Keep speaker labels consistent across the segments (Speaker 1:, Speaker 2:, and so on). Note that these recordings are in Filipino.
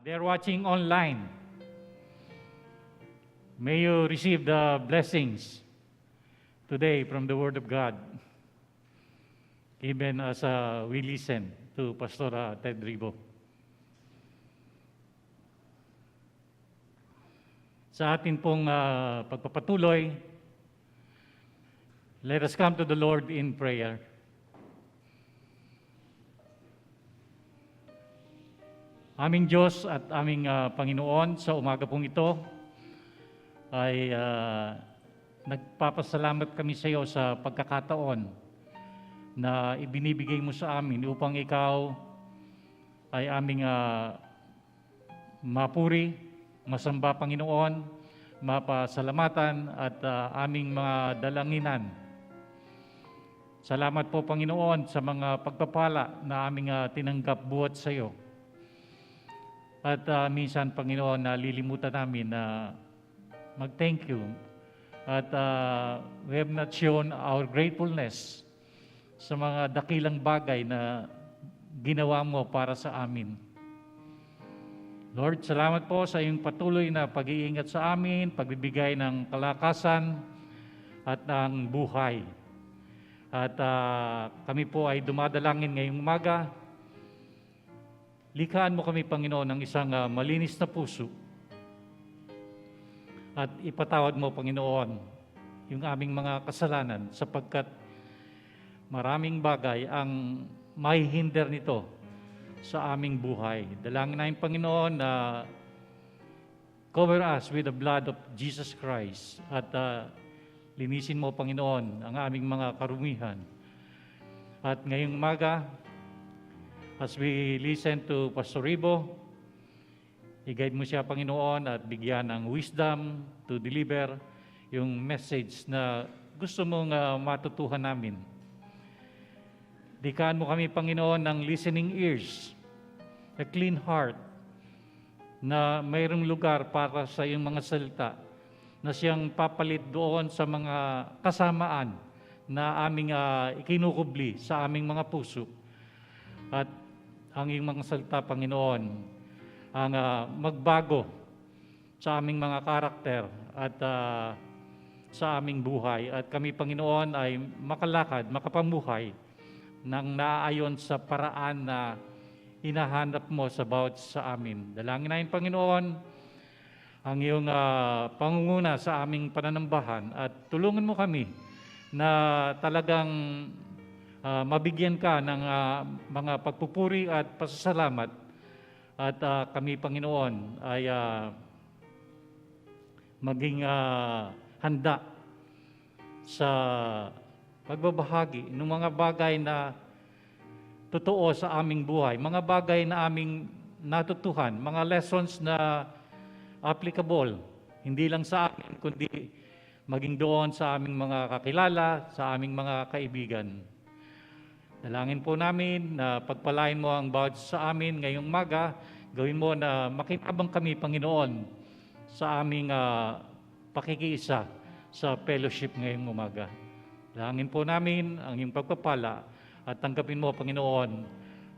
Speaker 1: they're watching online. May you receive the blessings today from the Word of God, even as we listen to Pastor Ted Ribo. Sa atin pong pagpapatuloy, let us come to the Lord in prayer. Aming Diyos at aming Panginoon, sa umaga pong ito ay nagpapasalamat kami sa iyo sa pagkakataon na ibinibigay mo sa amin upang ikaw ay aming mapuri, masamba Panginoon, mapasalamatan at aming mga dalanginan. Salamat po Panginoon sa mga pagpapala na aming tinanggap buhat sa iyo. At minsan, Panginoon, nalilimutan namin na mag-thank you. At we have not shown our gratefulness sa mga dakilang bagay na ginawa mo para sa amin. Lord, salamat po sa iyong patuloy na pag-iingat sa amin, pagbibigay ng kalakasan at ng buhay. At kami po ay dumadalangin ngayong umaga. Likhaan mo kami, Panginoon, ng isang malinis na puso. At ipatawad mo, Panginoon, yung aming mga kasalanan sapagkat maraming bagay ang mahihinder nito sa aming buhay. Dalangin namin, Panginoon, na cover us with the blood of Jesus Christ at linisin mo, Panginoon, ang aming mga karumihan. At ngayong umaga, as we listen to Pastor Ribo, i-guide mo siya, Panginoon, at bigyan ng wisdom to deliver yung message na gusto mong matutuhan namin. Dikaan mo kami, Panginoon, ng listening ears, a clean heart, na mayroong lugar para sa iyong mga salita, na siyang papalit doon sa mga kasamaan na aming ikinukubli sa aming mga puso. At ang iyong mga salita, Panginoon, ang magbago sa aming mga karakter at sa aming buhay. At kami, Panginoon, ay makalakad, makapamuhay nang naayon sa paraan na hinahanap mo sa bawat sa amin. Dalangin namin, Panginoon, ang iyong pangunguna sa aming pananambahan at tulungan mo kami na talagang mabigyan ka ng mga pagpupuri at pasasalamat at kami, Panginoon, ay maging handa sa pagbabahagi ng mga bagay na totoo sa aming buhay, mga bagay na aming natutuhan, mga lessons na applicable, hindi lang sa amin, kundi maging doon sa aming mga kakilala, sa aming mga kaibigan. Dalangin po namin na pagpalain mo ang bawat sa amin ngayong umaga, gawin mo na makinabang kami, Panginoon, sa aming pakikiisa sa fellowship ngayong umaga. Dalangin po namin ang iyong pagpapala at tanggapin mo, Panginoon,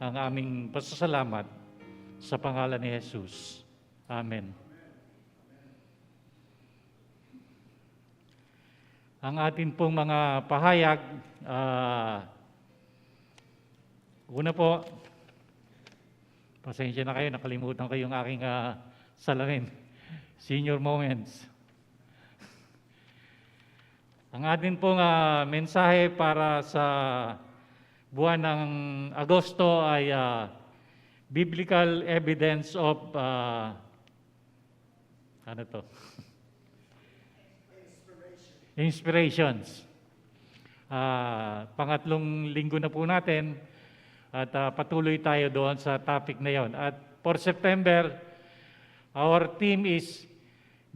Speaker 1: ang aming pasasalamat sa pangalan ni Jesus. Amen. Ang atin pong mga pahayag, una po, pasensya na kayo, nakalimutan ko yung aking salamin. Senior moments. Ang atin pong mensahe para sa buwan ng Agosto ay biblical evidence of ano to? Inspirations. Pangatlong linggo na po natin at patuloy tayo doon sa topic na yon. At for September, our theme is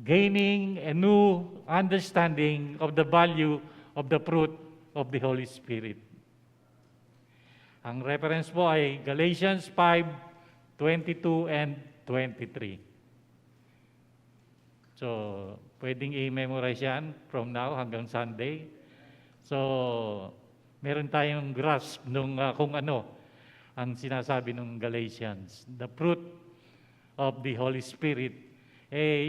Speaker 1: gaining a new understanding of the value of the fruit of the Holy Spirit. Ang reference po ay Galatians 5:22 and 23. So, pwedeng i-memorize yan from now hanggang Sunday. So, meron tayong grasp nung kung ano ang sinasabi ng Galatians. The fruit of the Holy Spirit,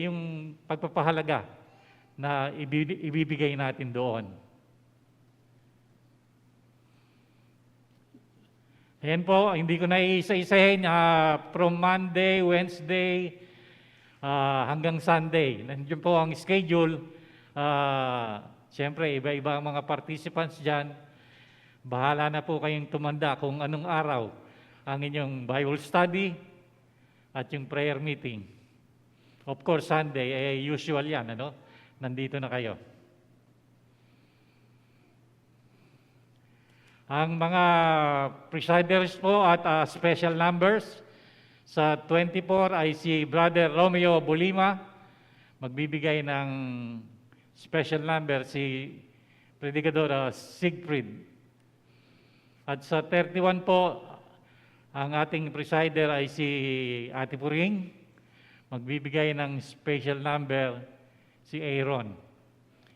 Speaker 1: yung pagpapahalaga na ibibigay natin doon. Ayan po, hindi ko na iisa-isahin from Monday, Wednesday, hanggang Sunday. Nandiyan po ang schedule. Siyempre, iba-iba ang mga participants dyan. Bahala na po kayong tumanda kung anong araw ang inyong Bible study at yung prayer meeting. Of course, Sunday, usual yan, nandito na kayo. Ang mga presiders po at special numbers sa 24 ay si Brother Romeo Bolima, magbibigay ng special number si Predicador Siegfried. At sa 31 po, ang ating presider ay si Ate Puring, magbibigay ng special number si Aaron,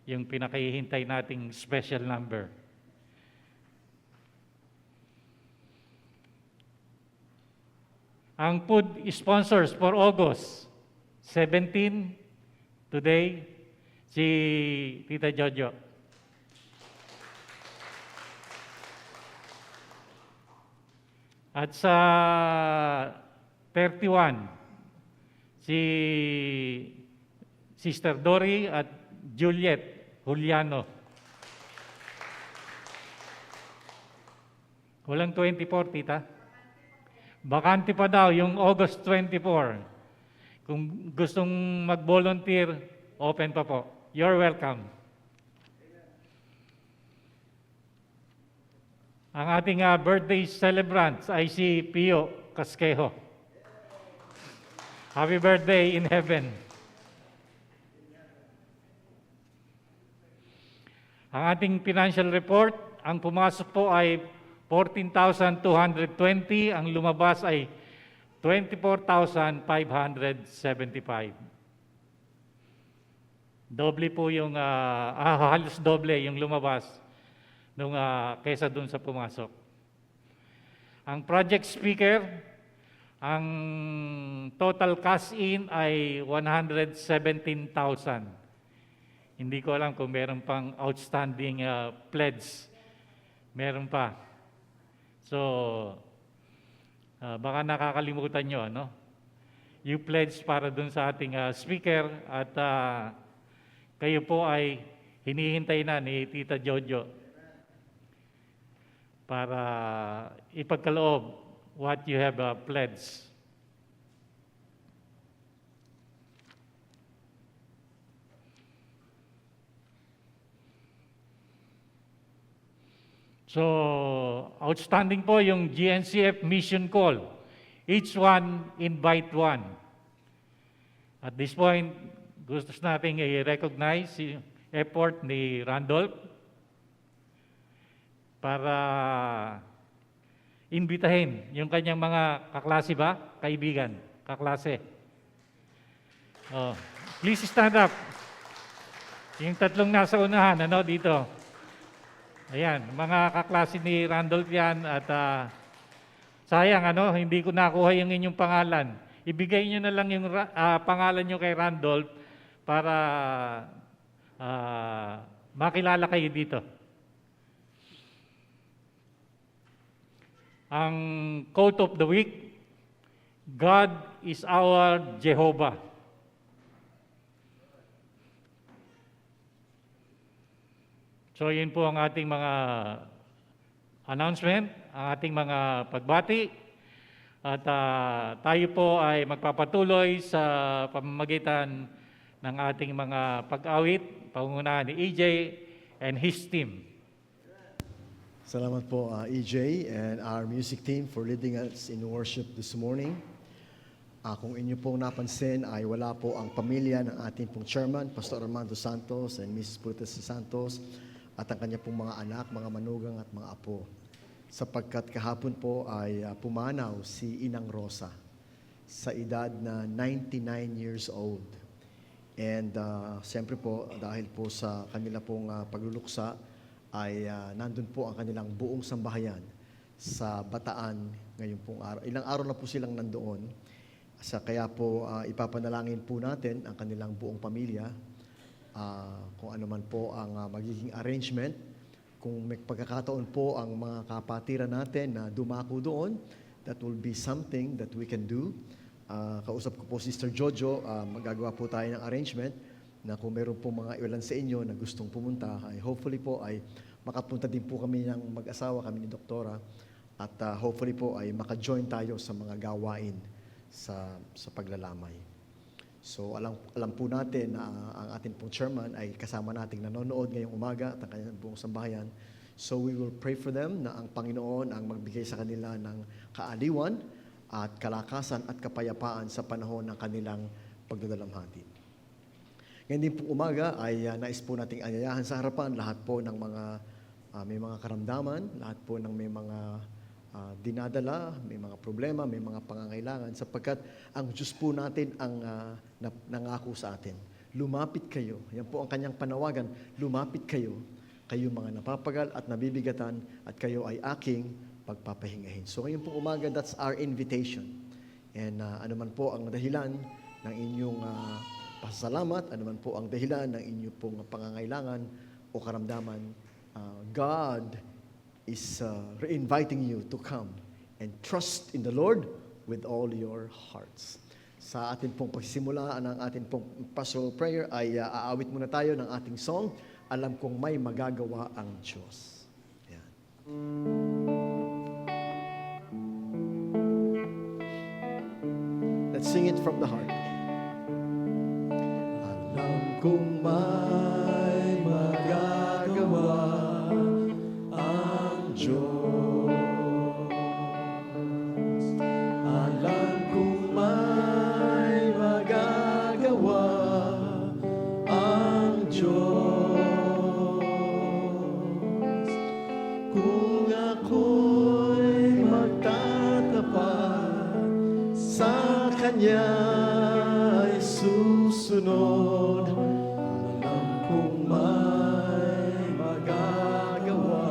Speaker 1: yung pinakahihintay nating special number. Ang food sponsors for August 17, today, si Tita Jojo. At sa 31, si Sister Dory at Juliet Juliano. Walang 24, Tita? Bakante pa daw yung August 24. Kung gustong mag-volunteer, open pa po. You're welcome. Ang ating birthday celebrants ay si Pio Casquejo. Happy birthday in heaven. Ang ating financial report, ang pumasok po ay 14,220, ang lumabas ay 24,575. Doble po yung, halos doble yung lumabas nung, kesa dun sa pumasok. Ang project speaker, ang total cash-in ay 117,000. Hindi ko alam kung meron pang outstanding pledge. Meron pa. So, baka nakakalimutan nyo, You pledge para dun sa ating speaker at kayo po ay hinihintay na ni Tita Jojo para ipagkaloob what you have pledged. So, outstanding po yung GNCF mission call. Each one, invite one. At this point, gusto natin i-recognize yung effort ni Randolph para imbitahin yung kanyang mga kaklase ba? Kaibigan, kaklase. Please stand up. Yung tatlong nasa unahan, dito. Ayan, mga kaklase ni Randolph yan at sayang, hindi ko nakuha yung inyong pangalan. Ibigay nyo na lang yung pangalan nyo kay Randolph para makilala kayo dito. Ang quote of the week, God is our Jehovah. So yun po ang ating mga announcement, ang ating mga pagbati. At tayo po ay magpapatuloy sa pamamagitan ng ating mga pag-awit, pangungunahan ni EJ and his team.
Speaker 2: Salamat po EJ and our music team for leading us in worship this morning. Kung inyo pong napansin ay wala po ang pamilya ng ating pong chairman, Pastor Armando Santos and Mrs. Puritas Santos, at ang kanya pong mga anak, mga manugang at mga apo. Sapagkat kahapon po ay pumanaw si Inang Rosa sa edad na 99 years old. And siyempre po, dahil po sa kanila pong pagluluksa, ay nandun po ang kanilang buong sambahayan sa Bataan ngayon pong araw. Ilang araw na po silang nandoon. Kaya po ipapanalangin po natin ang kanilang buong pamilya, kung ano man po ang magiging arrangement. Kung may pagkakataon po ang mga kapatiran natin na dumako doon, that will be something that we can do. Kausap ko po Sister Jojo, magagawa po tayo ng arrangement na kung meron po mga ilan sa inyo na gustong pumunta, ay hopefully po ay makapunta din po kami ng mag-asawa, kami ni Doktora, at hopefully po ay maka-join tayo sa mga gawain sa paglalamay. So alam po natin na ang ating pong chairman ay kasama nating nanonood ngayong umaga at ang kanyang buong sambahayan. So we will pray for them na ang Panginoon ang magbigay sa kanila ng kaaliwan at kalakasan at kapayapaan sa panahon ng kanilang pagdadalamhati. Ngayon din po umaga ay nais po nating anyayahan sa harapan lahat po ng mga may mga karamdaman, lahat po ng may mga dinadala, may mga problema, may mga pangangailangan, sapagkat ang Diyos po natin ang nangako sa atin. Lumapit kayo. Yan po ang kanyang panawagan. Lumapit kayo, kayo mga napapagal at nabibigatan, at kayo ay aking pagpapahingahin. So ngayon po umaga, that's our invitation. And ano man po ang dahilan ng inyong pasasalamat, ano man po ang dahilan ng inyong pong pangangailangan o karamdaman, God is re-inviting you to come and trust in the Lord with all your hearts. Sa atin pong pagsisimula ng atin pong pastoral prayer ay aawit muna tayo ng ating song, Alam Kong May Magagawa ang Diyos. Yan. Let's sing it from the heart. Alam kong may magagawa Diyos. Alam kong may magagawa ang Diyos. Kung ako'y magtatapat sa Kanya ay susunod, alam kong may magagawa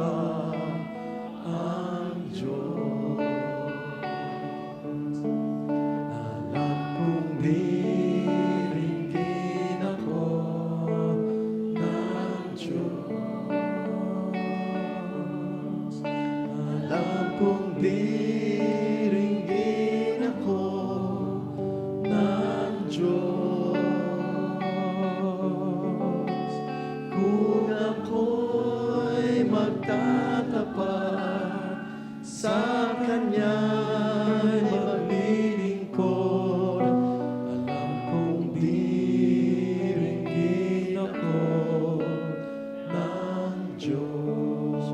Speaker 2: diringgin ako ng Diyos. Alam kong diringgin ako ng Diyos. Kung ako'y magtatapat sa Kanya'y maglilingkod, alam kong diringgin ako ng Diyos.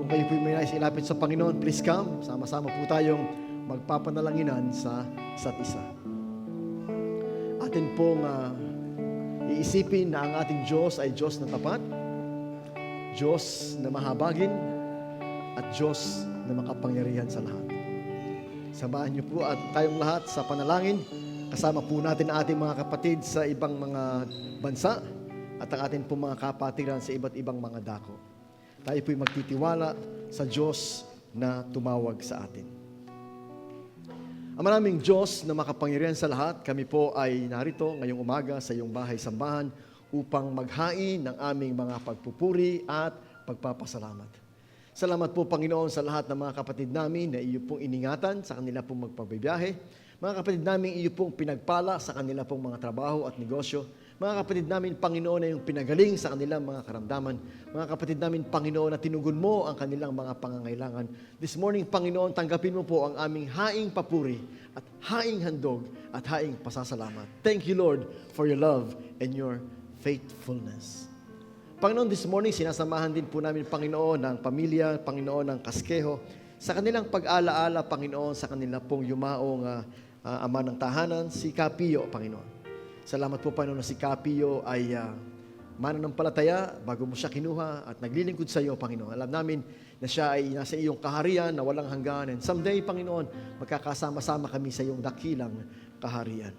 Speaker 2: Kung kayo po may nais ilapit sa Panginoon, please come. Sama-sama po tayong magpapanalanginan sa isa't isa. Atin pong iisipin na ang ating Diyos ay Diyos na tapat, Diyos na mahabagin, at Diyos na makapangyarihan sa lahat. Samahan niyo po at tayong lahat sa panalangin. Kasama po natin ang ating mga kapatid sa ibang mga bansa at ang ating po mga kapatiran sa iba't ibang mga dako. Tayo po'y magtitiwala sa Diyos na tumawag sa atin. Ang maraming Diyos na makapangyarihan sa lahat, kami po ay narito ngayong umaga sa iyong bahay-sambahan upang maghain ng aming mga pagpupuri at pagpapasalamat. Salamat po, Panginoon, sa lahat ng mga kapatid namin na iyo pong iningatan sa kanila pong magpabibiyahe. Mga kapatid namin, iyo pong pinagpala sa kanila pong mga trabaho at negosyo. Mga kapatid namin, Panginoon, na yung pinagaling sa kanilang mga karamdaman. Mga kapatid namin, Panginoon, na tinugon mo ang kanilang mga pangangailangan. This morning, Panginoon, tanggapin mo po ang aming haing papuri at haing handog at haing pasasalamat. Thank you, Lord, for your love and your faithfulness. Panginoon, this morning, sinasamahan din po namin, Panginoon, ng pamilya, Panginoon, ng Kaskeho, sa kanilang pag-alaala, Panginoon, sa kanila pong yumaong ama ng tahanan, si Kapio, Panginoon. Salamat po, Panginoon, na si Kapio ay mananampalataya bago mo siya kinuha at naglilingkod sa iyo, Panginoon. Alam namin na siya ay nasa iyong kaharian na walang hanggan. And someday, Panginoon, magkakasama-sama kami sa iyong dakilang kaharian.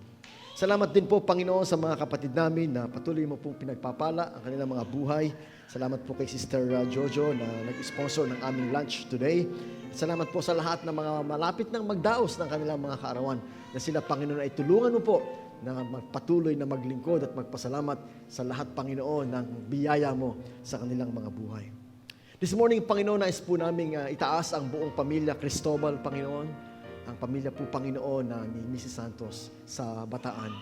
Speaker 2: Salamat din po, Panginoon, sa mga kapatid namin na patuloy mo pong pinagpapala ang kanilang mga buhay. Salamat po kay Sister Jojo na nag-sponsor ng aming lunch today. Salamat po sa lahat ng mga malapit ng magdaos ng kanilang mga kaarawan na sila, Panginoon, ay tulungan mo po na magpatuloy na maglingkod at magpasalamat sa lahat, Panginoon, ng biyaya mo sa kanilang mga buhay. This morning, Panginoon, nais po namin itaas ang buong pamilya Cristobal, Panginoon. Ang pamilya po, Panginoon, ni Mrs. Santos sa Bataan.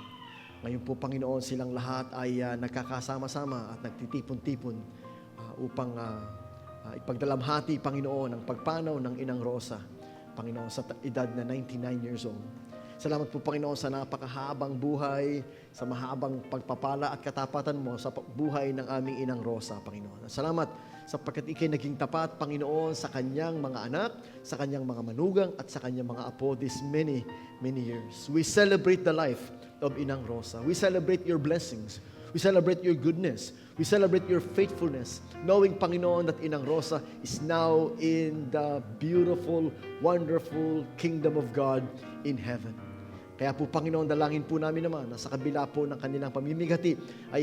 Speaker 2: Ngayon po, Panginoon, silang lahat ay nagkakasama-sama at nagtitipon-tipon upang ipagdalamhati, Panginoon, ang pagpanaw ng Inang Rosa, Panginoon, sa edad na 99 years old. Salamat po, Panginoon, sa napakahabang buhay, sa mahabang pagpapala at katapatan mo sa buhay ng aming Inang Rosa, Panginoon. Salamat sapagkat ikay naging tapat, Panginoon, sa kanyang mga anak, sa kanyang mga manugang, at sa kanyang mga apo this many, many years. We celebrate the life of Inang Rosa. We celebrate your blessings. We celebrate your goodness. We celebrate your faithfulness, knowing, Panginoon, that Inang Rosa is now in the beautiful, wonderful kingdom of God in heaven. Kaya po, Panginoon, dalangin po namin naman na sa kabila po ng kanilang pamimigati ay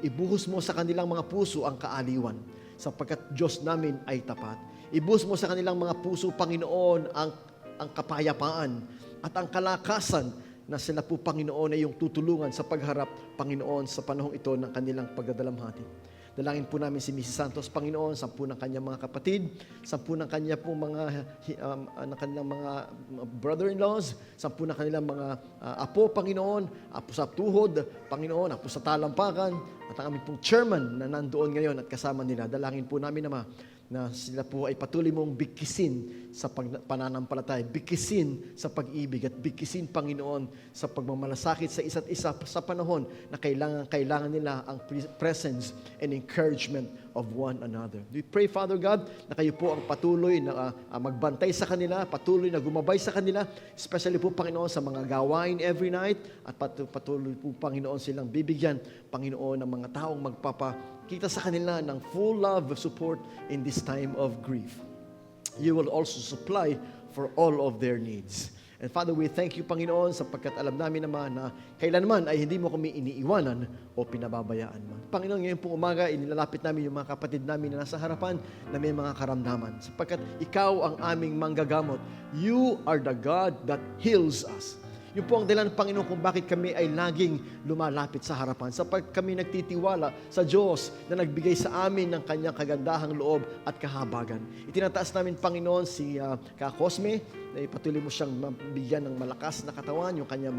Speaker 2: ibuhos mo sa kanilang mga puso ang kaaliwan, sapagkat Diyos namin ay tapat. Ibuhos mo sa kanilang mga puso, Panginoon, ang kapayapaan at ang kalakasan na sila po, Panginoon, ay yung tutulungan sa pagharap, Panginoon, sa panahong ito ng kanilang pagdadalamhati. Dalangin po namin si Mrs. Santos, Panginoon, 10 ng kanyang mga kapatid, 10 ng kanyang pong kanilang mga brother-in-laws, 10 ng kanilang mga apo, Panginoon, apo sa tuhod, Panginoon, apo sa talampakan, at ang aming pong chairman na nandoon ngayon at kasama nila. Dalangin po namin naman na sila po ay patuloy mong bikisin sa pananampalataya, bikisin sa pag-ibig, at bikisin, Panginoon, sa pagmamalasakit sa isa't isa sa panahon na kailangan nila ang presence and encouragement of one another. We pray, Father God, na kayo po ang patuloy na magbantay sa kanila, patuloy na gumabay sa kanila, especially po, Panginoon, sa mga gawain every night, at patuloy po, Panginoon, silang bibigyan, Panginoon, ng mga taong magpapakita sa kanila ng full love, support in this time of grief. You will also supply for all of their needs. And Father, we thank you, Panginoon, sapagkat alam namin naman na kailanman ay hindi mo kami iniiwanan o pinababayaan man. Panginoon, ngayon pong umaga, inilalapit namin yung mga kapatid namin na nasa harapan na may mga karamdaman. Sapagkat ikaw ang aming manggagamot. You are the God that heals us. Yun po ang dahilan, Panginoon, kung bakit kami ay laging lumalapit sa harapan. Sapagkat kami nagtitiwala sa Diyos na nagbigay sa amin ng kanyang kagandahang loob at kahabagan. Itinataas namin, Panginoon, si Ka Cosme, na patuloy mo siyang mabigyan ng malakas na katawan, yung kanyang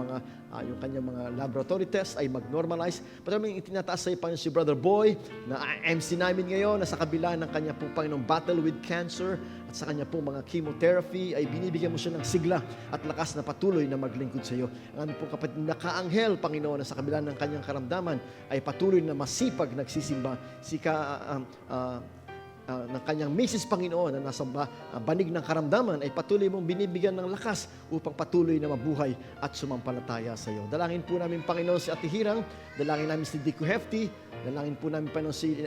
Speaker 2: mga laboratory test ay mag-normalize. Patuloy itinataas sa iyo, Panginoon, si Brother Boy, na MC namin ngayon, na sa kabila ng kanya pong, Panginoon, battle with cancer, at sa kanya pong mga chemotherapy, ay binibigyan mo siya ng sigla at lakas na patuloy na maglingkod sa iyo. Ang aming pong kapatid na kaanghel, Panginoon, na sa kabila ng kanyang karamdaman, ay patuloy na masipag nagsisimba. Si ng kanyang misis, Panginoon, na nasa banig ng karamdaman, ay patuloy mong binibigyan ng lakas upang patuloy na mabuhay at sumampalataya sa iyo. Dalangin po namin, Panginoon, si Ate Hirang, dalangin namin si Dico Hefty, dalangin po namin, Panginoon, si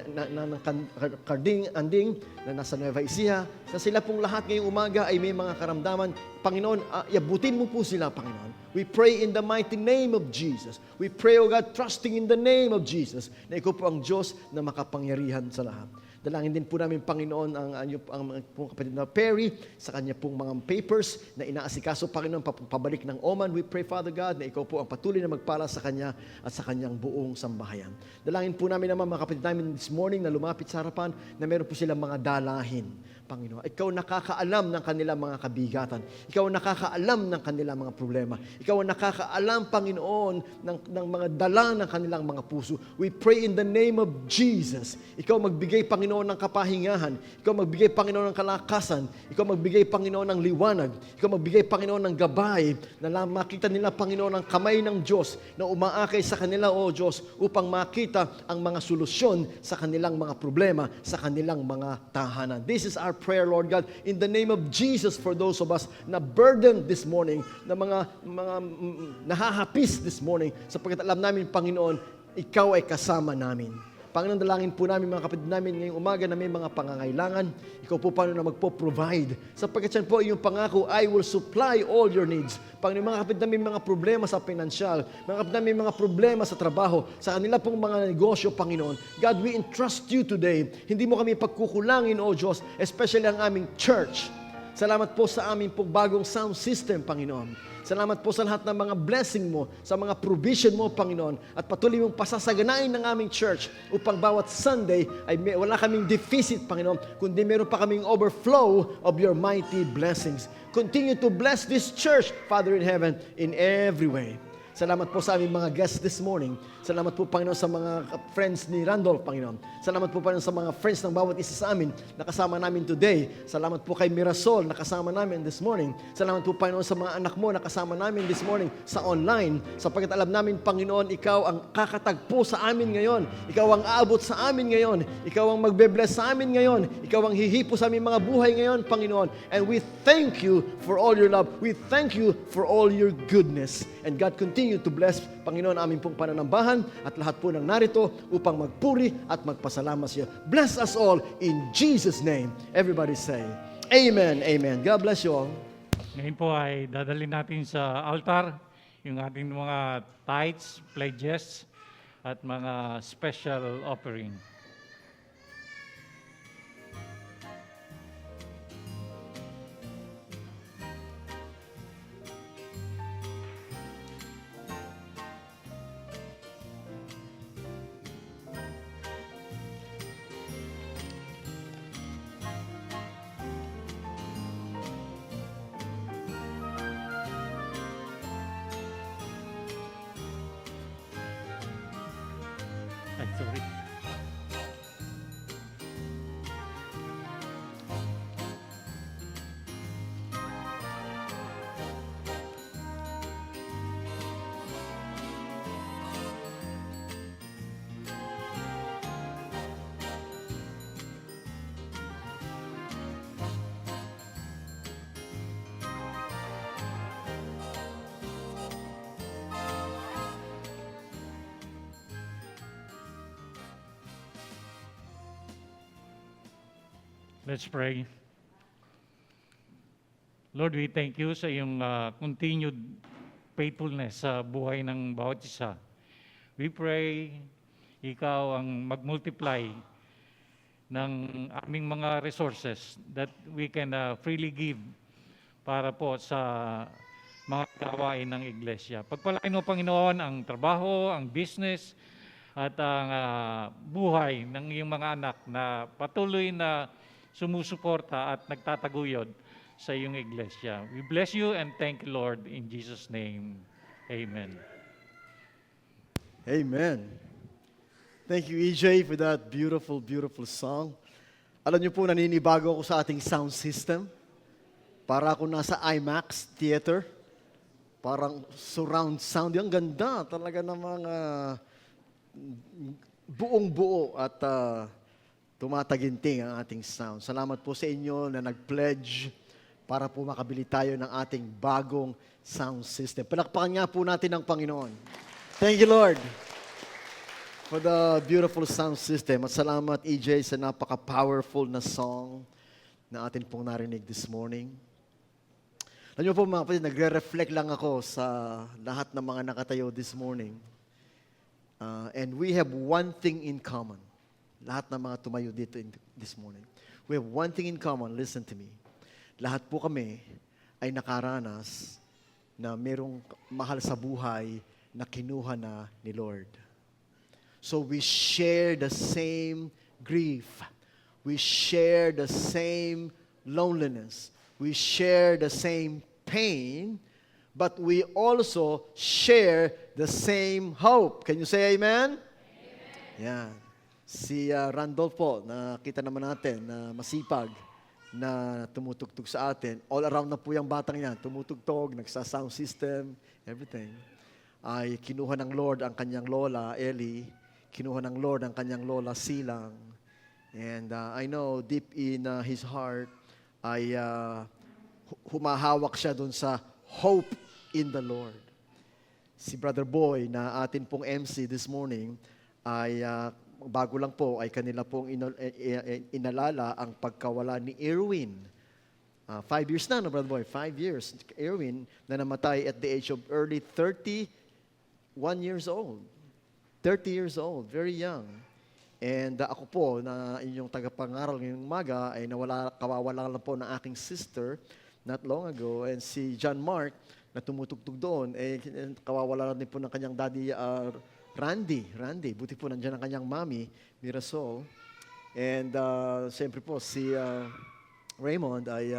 Speaker 2: Carding Anding na nasa Nueva Ecija. Sa sila pong lahat ngayong umaga ay may mga karamdaman. Panginoon, iabutin mo po sila, Panginoon. We pray in the mighty name of Jesus. We pray, O God, trusting in the name of Jesus, na ikaw po ang Diyos na makapangyarihan sa lahat. Dalangin din po namin, Panginoon, ang pong kapatid na Perry sa kanya pong mga papers na inaasikaso, Panginoon, pabalik ng Oman. We pray, Father God, na ikaw po ang patuloy na magpala sa kanya at sa kanyang buong sambahayan. Dalangin po namin naman mga kapatid namin this morning na lumapit sa harapan na meron po silang mga dalahin. Panginoon, ikaw nakakaalam ng kanilang mga kabigatan. Ikaw nakakaalam ng kanilang mga problema. Ikaw nakakaalam, Panginoon, ng mga dala ng kanilang mga puso. We pray in the name of Jesus. Ikaw magbigay, Panginoon, ng kapahingahan. Ikaw magbigay, Panginoon, ng kalakasan. Ikaw magbigay, Panginoon, ng liwanag. Ikaw magbigay, Panginoon, ng gabay na makita nila, Panginoon, ang kamay ng Diyos na umaakay sa kanila, O Diyos, upang makita ang mga solusyon sa kanilang mga problema, sa kanilang mga tahanan. This is our prayer, Lord God, in the name of Jesus, for those of us na burdened this morning, na mga nahahapis this morning, sapagkat alam namin, Panginoon, ikaw ay kasama namin. Panginoon, dalangin po namin mga kapatid namin ngayong umaga na may mga pangangailangan. Ikaw po paano na magpo-provide. Sapagkat yan po iyong pangako, I will supply all your needs. Panginoon, mga kapatid namin mga problema sa pinansyal, mga kapatid namin mga problema sa trabaho, sa kanila pong mga negosyo, Panginoon. God, we entrust you today. Hindi mo kami pagkukulangin, O Diyos, especially ang aming church. Salamat po sa aming pong bagong sound system, Panginoon. Salamat po sa lahat ng mga blessing mo, sa mga provision mo, Panginoon, at patuloy mong pasasaganain ng aming church upang bawat Sunday ay wala kaming deficit, Panginoon, kundi meron pa kaming overflow of your mighty blessings. Continue to bless this church, Father in heaven, in every way. Salamat po sa aming mga guests this morning. Salamat po, Panginoon, sa mga friends ni Randolph, Panginoon. Salamat po, Panginoon, sa mga friends ng bawat isa sa amin na kasama namin today. Salamat po kay Mirasol na kasama namin this morning. Salamat po, Panginoon, sa mga anak mo na kasama namin this morning sa online. Sapagkat alam namin, Panginoon, Ikaw ang kakatagpo sa amin ngayon. Ikaw ang aabot sa amin ngayon. Ikaw ang magbe-bless sa amin ngayon. Ikaw ang hihipo sa aming mga buhay ngayon, Panginoon. And we thank you for all your love. We thank you for all your goodness. And God, continue to bless, Panginoon, aming pong pananambahan at lahat po ng narito upang magpuri at magpasalamat sa iyo. Bless us all in Jesus' name. Everybody say, Amen, Amen. God bless you all.
Speaker 1: Ngayon po ay dadalhin natin sa altar yung ating mga tithes, pledges, at mga special offering. Ay, sorry. Let's pray. Lord, we thank you sa iyong continued faithfulness sa buhay ng bawat isa. We pray, ikaw ang mag-multiply ng aming mga resources that we can freely give para po sa mga gawain ng iglesia. Pagpalain mo, Panginoon, ang trabaho, ang business, at ang buhay ng iyong mga anak na patuloy na sumusuporta at nagtataguyod sa iyong iglesia. We bless you and thank you, Lord, in Jesus' name. Amen.
Speaker 2: Amen. Thank you, EJ, for that beautiful, beautiful song. Alam niyo po, naninibago ako sa ating sound system. Para ako nasa IMAX theater. Parang surround sound. Yung ganda talaga ng mga buong-buo at tumataginting ang ating sound. Salamat po sa inyo na nag-pledge para po makabili tayo ng ating bagong sound system. Palakpakan nga po natin ang Panginoon. Thank you, Lord, for the beautiful sound system. At salamat, EJ, sa napaka-powerful na song na atin pong narinig this morning. Alam niyo po mga kapatid, nagre-reflect lang ako sa lahat ng mga nakatayo this morning. And we have one thing in common. Lahat ng mga tumayo dito this morning. We have one thing in common. Listen to me. Lahat po kami ay nakaranas na merong mahal sa buhay na kinuha na ni Lord. So we share the same grief. We share the same loneliness. We share the same pain, but we also share the same hope. Can you say amen? Amen. Yeah. Si Randolph po, nakita naman natin na masipag na tumutugtog sa atin. All around na po yung batang yan. Tumutugtog, nagsa-sound system, everything. Ay kinuha ng Lord ang kanyang lola, Ellie. Kinuha ng Lord ang kanyang lola, Silang. And I know deep in his heart ay humahawak siya dun sa hope in the Lord. Si Brother Boy na atin pong MC this morning ay bago lang po ay kanila pong inalala ang pagkawala ni Erwin. 5 years na, no, Brother Boy? 5 years. Erwin na namatay at the age of early 31 years old. 30 years old, very young. And ako po, na inyong tagapangaral ngayong umaga, ay kawawala lang po ng aking sister not long ago. And si John Mark, na tumutugtog doon, kawawala lang din po ng kanyang daddy, Randy. Buti po nandiyan ang kanyang mami, Mirasol. And siyempre po, si Raymond ay,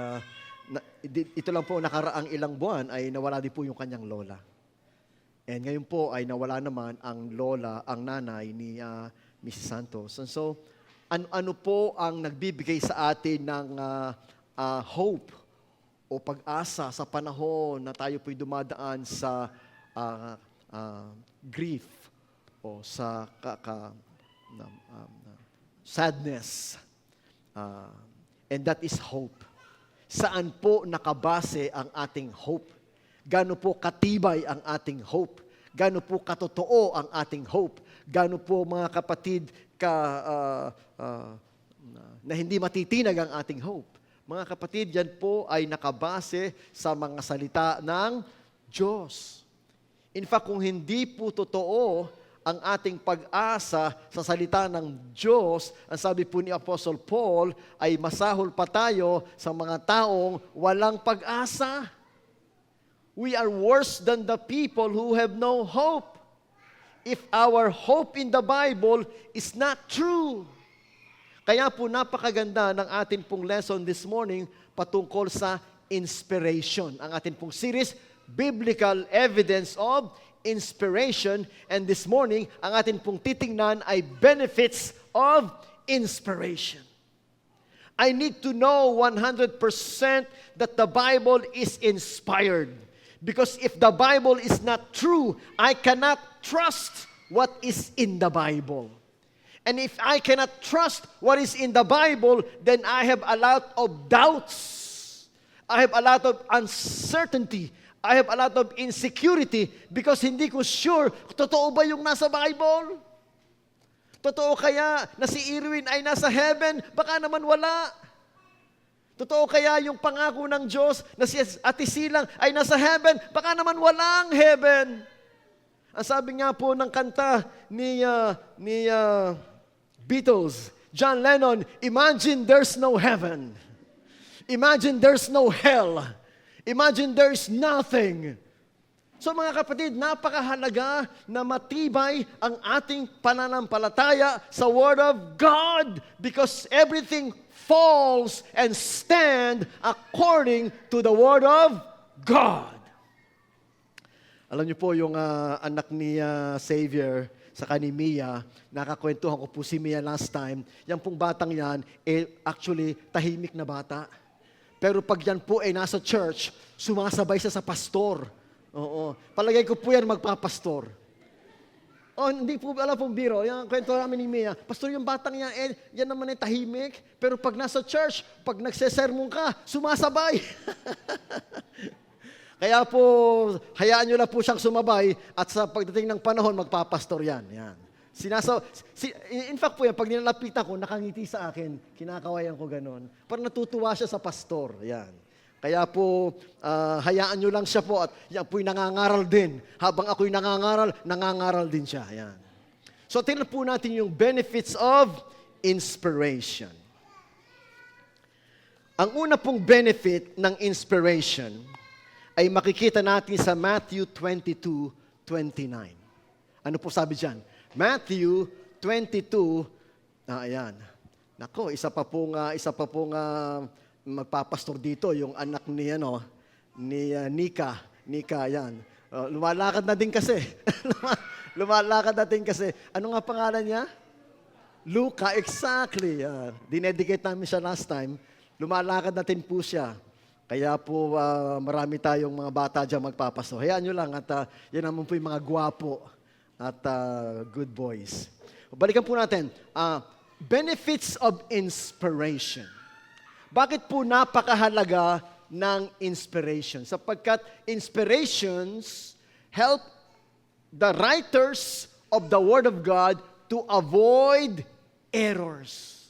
Speaker 2: ito lang po nakaraang ilang buwan ay nawala din po yung kanyang lola. And ngayon po ay nawala naman ang lola, ang nanay ni Mrs. Santos. And so, ano po ang nagbibigay sa atin ng hope o pag-asa sa panahon na tayo po'y dumadaan sa grief o sa sadness. And that is hope. Saan po nakabase ang ating hope? Gaano po katibay ang ating hope? Gaano po katotoo ang ating hope? Gaano po, mga kapatid, na hindi matitinag ang ating hope? Mga kapatid, yan po ay nakabase sa mga salita ng Diyos. In fact, kung hindi po totoo ang ating pag-asa sa salita ng Diyos, ang sabi po ni Apostle Paul, ay masahol pa tayo sa mga taong walang pag-asa. We are worse than the people who have no hope. If our hope in the Bible is not true. Kaya po napakaganda ng ating pong lesson this morning patungkol sa inspiration. Ang ating pong series, Biblical Evidence of Inspiration. And this morning, ang ating pong titingnan ay benefits of inspiration. I need to know 100% that the Bible is inspired. Because if the Bible is not true, I cannot trust what is in the Bible. And if I cannot trust what is in the Bible, then I have a lot of doubts. I have a lot of uncertainty. I have a lot of insecurity because hindi ko sure, totoo ba yung nasa Bible? Totoo kaya na si Erwin ay nasa heaven? Baka naman wala. Totoo kaya yung pangako ng Diyos na si Ate Silang ay nasa heaven? Baka naman walang heaven. Ang sabi nga po ng kanta ni Beatles, John Lennon, imagine there's no heaven. Imagine there's no hell. Imagine there's nothing. So mga kapatid, napakahalaga na matibay ang ating pananampalataya sa Word of God because everything falls and stand according to the Word of God. Alam niyo po yung anak ni Xavier sa ni Mia, nakakwentuhan ko po si Mia last time, yung pong batang yan, actually tahimik na bata. Pero pag yan po ay nasa church, sumasabay siya sa pastor. Oo. Palagay ko po yan magpapastor. Oh, hindi po alam pong biro. Yung kwento namin ni Mia, pastor, yung batang yan, yan naman ay tahimik. Pero pag nasa church, pag nagsesermon ka, sumasabay. Kaya po, hayaan nyo lang po siyang sumabay at sa pagdating ng panahon, magpapastor yan. Yan. In fact po yan, pag nilalapitan ko, nakangiti sa akin, kinakawayan ko ganon. Parang natutuwa siya sa pastor. Yan. Kaya po, hayaan nyo lang siya po at yan po'y nangangaral din. Habang ako'y nangangaral din siya. Yan. So, tingnan po natin yung benefits of inspiration. Ang una pong benefit ng inspiration ay makikita natin sa Matthew 22:29. Ano po sabi dyan? Matthew 22, ayan. Nako, isa pa pong magpapastor dito, yung anak ni, Nika. Nika, yan. Lumalakad na din kasi. Lumalakad na din kasi. Ano nga pangalan niya? Luca, exactly. Dinedicate namin siya last time. Lumalakad na din po siya. Kaya po, marami tayong mga bata dyan magpapastor. Hayaan nyo lang at yan naman po yung mga gwapo at good boys. Balikan po natin. Benefits of inspiration. Bakit po napakahalaga ng inspiration? Sapagkat inspirations help the writers of the Word of God to avoid errors.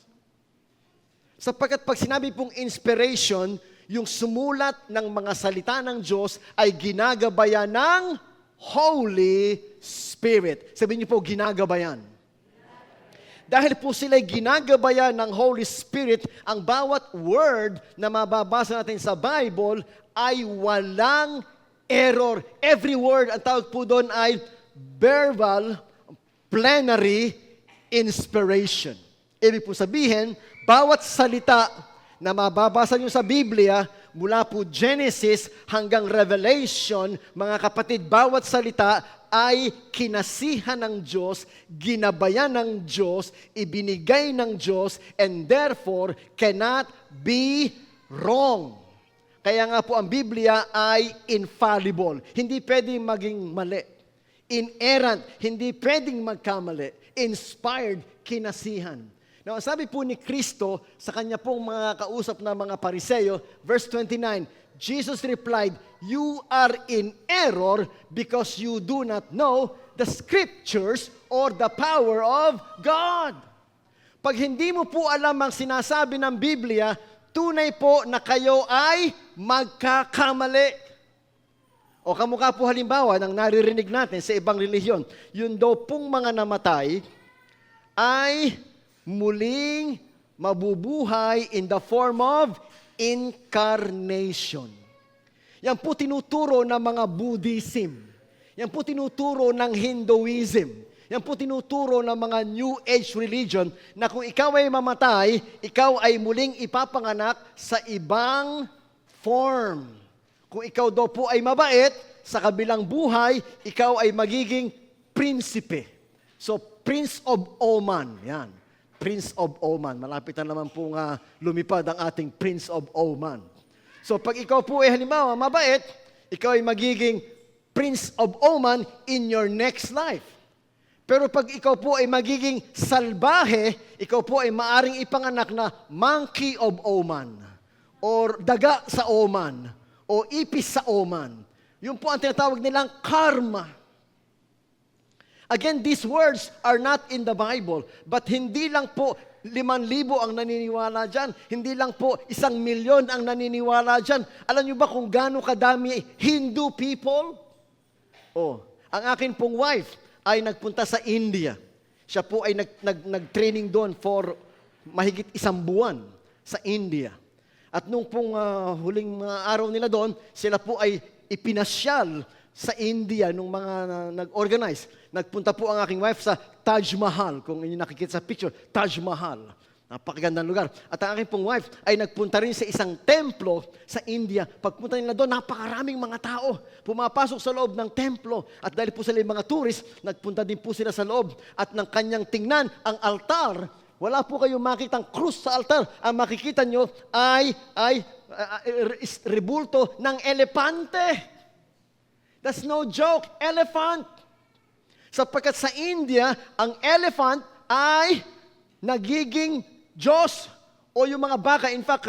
Speaker 2: Sapagkat pag sinabi pong inspiration, yung sumulat ng mga salita ng Diyos ay ginagabayan ng Holy Spirit. Sabihin niyo po, ginagabayan. Dahil po sila'y ginagabayan ng Holy Spirit, ang bawat word na mababasa natin sa Bible ay walang error. Every word, ang tawag po doon ay verbal, plenary inspiration. Ibig po sabihin, bawat salita na mababasa nyo sa Biblia, mula po Genesis hanggang Revelation, mga kapatid, bawat salita ay kinasihan ng Diyos, ginabayan ng Diyos, ibinigay ng Diyos, and therefore cannot be wrong. Kaya nga po ang Biblia ay infallible. Hindi pwedeng maging mali. Inerrant, hindi pwedeng magkamali. Inspired, kinasihan. Now, sabi po ni Kristo sa kanya pong mga kausap na mga Pariseo, verse 29, Jesus replied, "You are in error because you do not know the scriptures or the power of God." Pag hindi mo po alam ang sinasabi ng Biblia, tunay po na kayo ay magkakamali. O kamukha po halimbawa ng naririnig natin sa ibang relihiyon, yun daw pong mga namatay ay muling mabubuhay in the form of incarnation. Yan po tinuturo ng mga Buddhism. Yan po tinuturo ng Hinduism. Yan po tinuturo ng mga New Age religion na kung ikaw ay mamatay, ikaw ay muling ipapanganak sa ibang form. Kung ikaw daw po ay mabait, sa kabilang buhay, ikaw ay magiging prinsipe. So, Prince of Oman. Yan. Prince of Oman. Malapit na naman pong lumipad ang ating Prince of Oman. So, pag ikaw po ay halimbawa mabait, ikaw ay magiging Prince of Oman in your next life. Pero pag ikaw po ay magiging salbahe, ikaw po ay maaring ipanganak na Monkey of Oman, or daga sa Oman, o ipis sa Oman. Yun po ang tinatawag nilang karma. Again, these words are not in the Bible, but hindi lang po 5,000 ang naniniwala dyan. Hindi lang po 1,000,000 ang naniniwala dyan. Alam nyo ba kung gaano kadami Hindu people? Oh, ang akin pong wife ay nagpunta sa India. Siya po ay nag-training doon for mahigit 1 buwan sa India. At nung pong huling mga araw nila doon, sila po ay ipinasyal sa India nung mga nag-organize. Nagpunta po ang aking wife sa Taj Mahal. Kung inyo nakikita sa picture, Taj Mahal. Napakagandang lugar. At ang aking pong wife ay nagpunta rin sa isang templo sa India. Pagpunta nila doon, napakaraming mga tao. Pumapasok sa loob ng templo. At dahil po sila yung mga tourist, nagpunta din po sila sa loob. At nang kanyang tingnan ang altar, wala po kayong makitang krus sa altar. Ang makikita nyo ay rebulto ng elepante. That's no joke. Elephant. Sapagkat sa India, ang elephant ay nagiging Diyos o yung mga baka. In fact,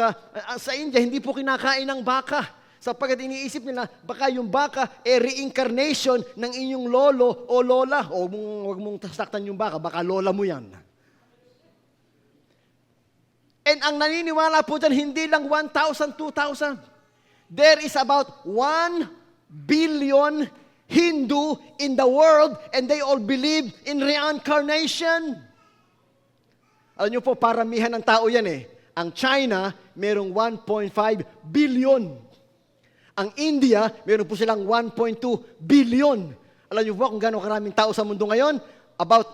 Speaker 2: sa India, hindi po kinakain ng baka. Sapagkat iniisip nila, baka yung baka reincarnation ng inyong lolo o lola. O huwag mong tasaktan yung baka, baka lola mo yan. And ang naniniwala po dyan, hindi lang 1,000, 2,000. There is about 1 billion Hindu in the world and they all believe in reincarnation. Alam niyo po, paramihan ng tao yan eh. Ang China, merong 1.5 billion. Ang India, meron po silang 1.2 billion. Alam niyo po kung gano'ng karaming tao sa mundo ngayon? About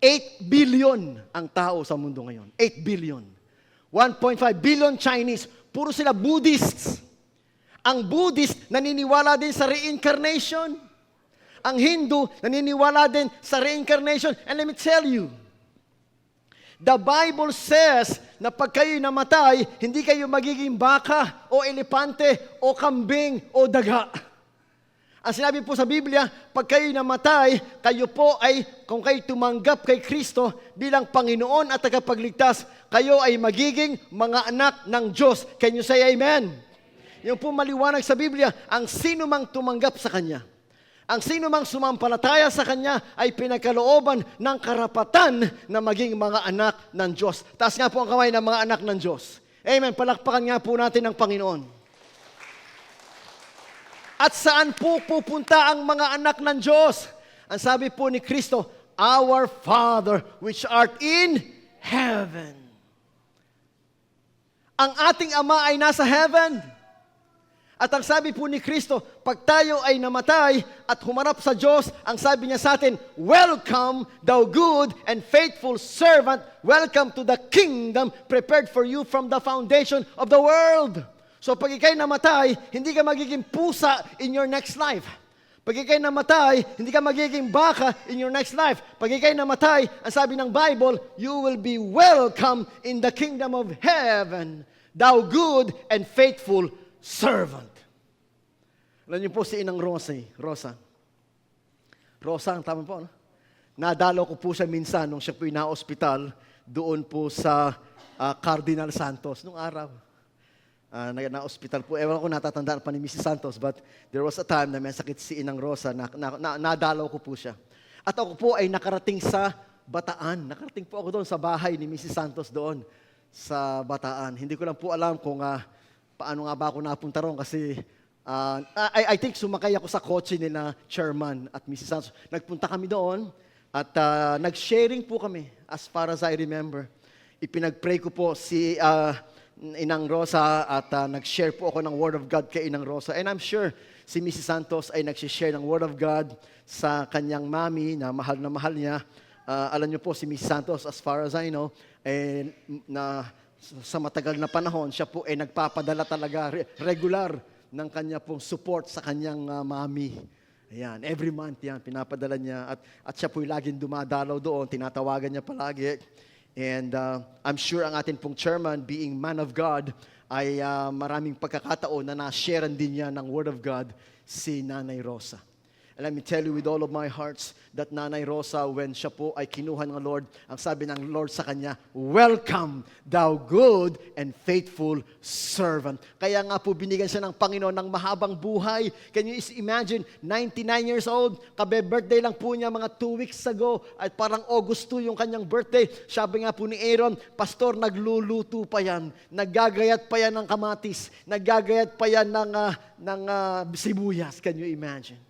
Speaker 2: 8 billion ang tao sa mundo ngayon. 8 billion. 1.5 billion Chinese. Puro sila Buddhists. Ang Buddhist, naniniwala din sa reincarnation. Ang Hindu, naniniwala din sa reincarnation. And let me tell you, the Bible says na pag kayo'y namatay, hindi kayo magiging baka o elepante o kambing o daga. Ang sinabi po sa Biblia, pag kayo'y namatay, kayo po ay, kung kayo tumanggap kay Kristo bilang Panginoon at tagapagligtas, kayo ay magiging mga anak ng Diyos. Can you say amen? Yung po maliwanag sa Biblia, ang sino mang tumanggap sa Kanya, Ang sino mang sumampalataya sa Kanya ay pinagkalooban ng karapatan na maging mga anak ng Diyos. Taas nga po ang kamay ng mga anak ng Diyos. Amen. Palakpakan nga po natin ang Panginoon. At saan po pupunta ang mga anak ng Diyos? Ang sabi po ni Kristo, Our Father which art in heaven. Ang ating Ama ay nasa heaven. At ang sabi po ni Kristo, pag tayo ay namatay at humarap sa Diyos, ang sabi niya sa atin, Welcome, thou good and faithful servant. Welcome to the kingdom prepared for you from the foundation of the world. So pag ikay namatay, hindi ka magiging pusa in your next life. Pag ikay namatay, hindi ka magiging baka in your next life. Pag ikay namatay, ang sabi ng Bible, you will be welcome in the kingdom of heaven, thou good and faithful servant. Alam niyo po si Inang Rosa. Rosa, ang tama po, no? Nadalo ko po siya minsan nung siya po na-hospital doon po sa Cardinal Santos nung araw. Na-hospital po. Ewan ko natatandaan pa ni Mrs. Santos, but there was a time na may sakit si Inang Rosa, nadalaw ko po siya. At ako po ay nakarating sa Bataan. Nakarating po ako doon sa bahay ni Mrs. Santos doon sa Bataan. Hindi ko lang po alam kung paano nga ba ako napunta roon kasi I think sumakay ako sa kotse nila chairman at Mrs. Santos. Nagpunta kami doon at nag-sharing po kami as far as I remember. Ipinag-pray ko po si Inang Rosa at nag-share po ako ng Word of God kay Inang Rosa. And I'm sure si Mrs. Santos ay nag-share ng Word of God sa kanyang mami na mahal niya. Alam niyo po si Mrs. Santos, as far as I know, sa matagal na panahon, siya po ay nagpapadala talaga regular ng kanya pong support sa kanyang mami. Ayan, every month yan, pinapadala niya. At siya po'y laging dumadalaw doon, tinatawagan niya palagi. And I'm sure ang atin pong chairman, being man of God, ay maraming pagkakataon na na-sharean din niya ng Word of God si Nanay Rosa. And let me tell you with all of my hearts that Nanay Rosa, when siya po ay kinuha ng Lord, ang sabi ng Lord sa kanya, Welcome, thou good and faithful servant. Kaya nga po binigyan siya ng Panginoon ng mahabang buhay. Can you imagine, 99 years old, kabe-birthday lang po niya mga 2 weeks ago, at parang August 2 yung kanyang birthday. Sabi nga po ni Aaron, Pastor, nagluluto pa yan, naggagayat pa yan ng kamatis, naggagayat pa yan ng sibuyas. Can you imagine?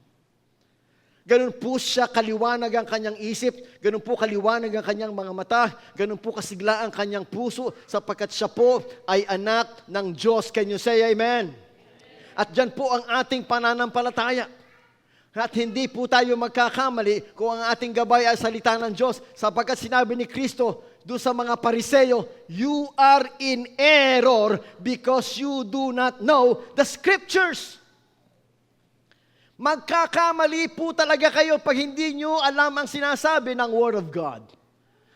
Speaker 2: Ganun po siya kaliwanag ang kanyang isip, ganun po kaliwanag ang kanyang mga mata, ganun po kasigla ang kanyang puso, sapagkat siya po ay anak ng Diyos. Can you say amen? At dyan po ang ating pananampalataya. At hindi po tayo magkakamali kung ang ating gabay ay salita ng Diyos, sapagkat sinabi ni Kristo doon sa mga Pariseo, you are in error because you do not know the Scriptures. Magkakamali po talaga kayo pag hindi nyo alam ang sinasabi ng Word of God.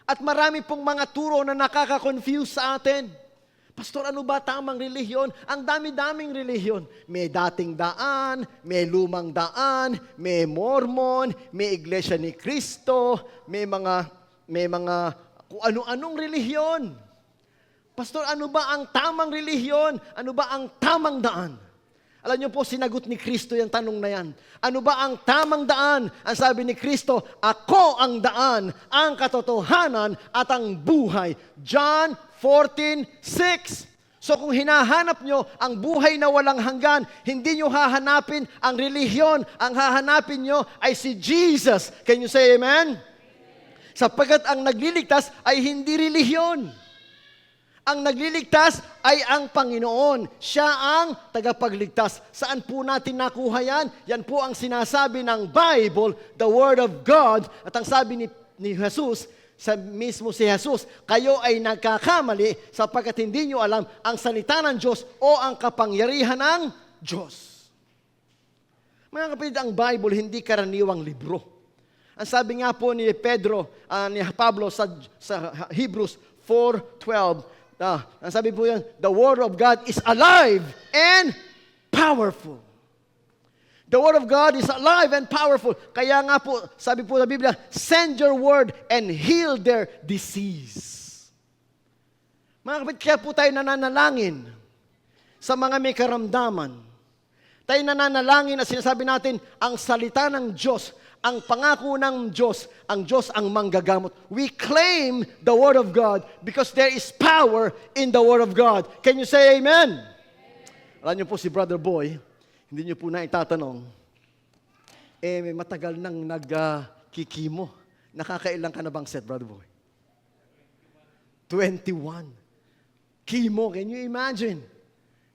Speaker 2: At marami pong mga turo na nakaka-confuse sa atin. Pastor, ano ba tamang relihiyon? Ang dami-daming relihiyon. May dating daan, may lumang daan, may Mormon, may Iglesia ni Cristo, may mga kung ano-anong relihiyon. Pastor, ano ba ang tamang relihiyon? Ano ba ang tamang daan? Alam niyo po, sinagot ni Kristo yung tanong na yan. Ano ba ang tamang daan? Ang sabi ni Kristo, ako ang daan, ang katotohanan at ang buhay. John 14:6. So kung hinahanap nyo ang buhay na walang hanggan, hindi nyo hahanapin ang relihiyon. Ang hahanapin nyo ay si Jesus. Can you say amen? Sapagkat ang nagliligtas ay hindi relihiyon. Ang nagliligtas ay ang Panginoon. Siya ang tagapagligtas. Saan po natin nakuha yan? Yan po ang sinasabi ng Bible, the Word of God. At ang sabi ni Jesus, sa mismo si Jesus, kayo ay nagkakamali sapagkat hindi nyo alam ang salita ng Diyos o ang kapangyarihan ng Diyos. Mga kapatid, ang Bible hindi karaniwang libro. Ang sabi nga po ni Pablo sa Hebrews 4:12, ang sabi po yan, the Word of God is alive and powerful. The Word of God is alive and powerful. Kaya nga po, sabi po sa Biblia, send your word and heal their disease. Mga kapatid, kaya po tayo nananalangin sa mga may karamdaman Tayo nananalangin at sinasabi natin, ang salita ng Diyos, ang pangako ng Diyos ang manggagamot. We claim the Word of God because there is power in the Word of God. Can you say amen? Alam niyo po si Brother Boy, hindi niyo po na itatanong, may matagal nang nagkikimo. Nakakailang ka na bang set, Brother Boy? 21. Chemo, can you imagine?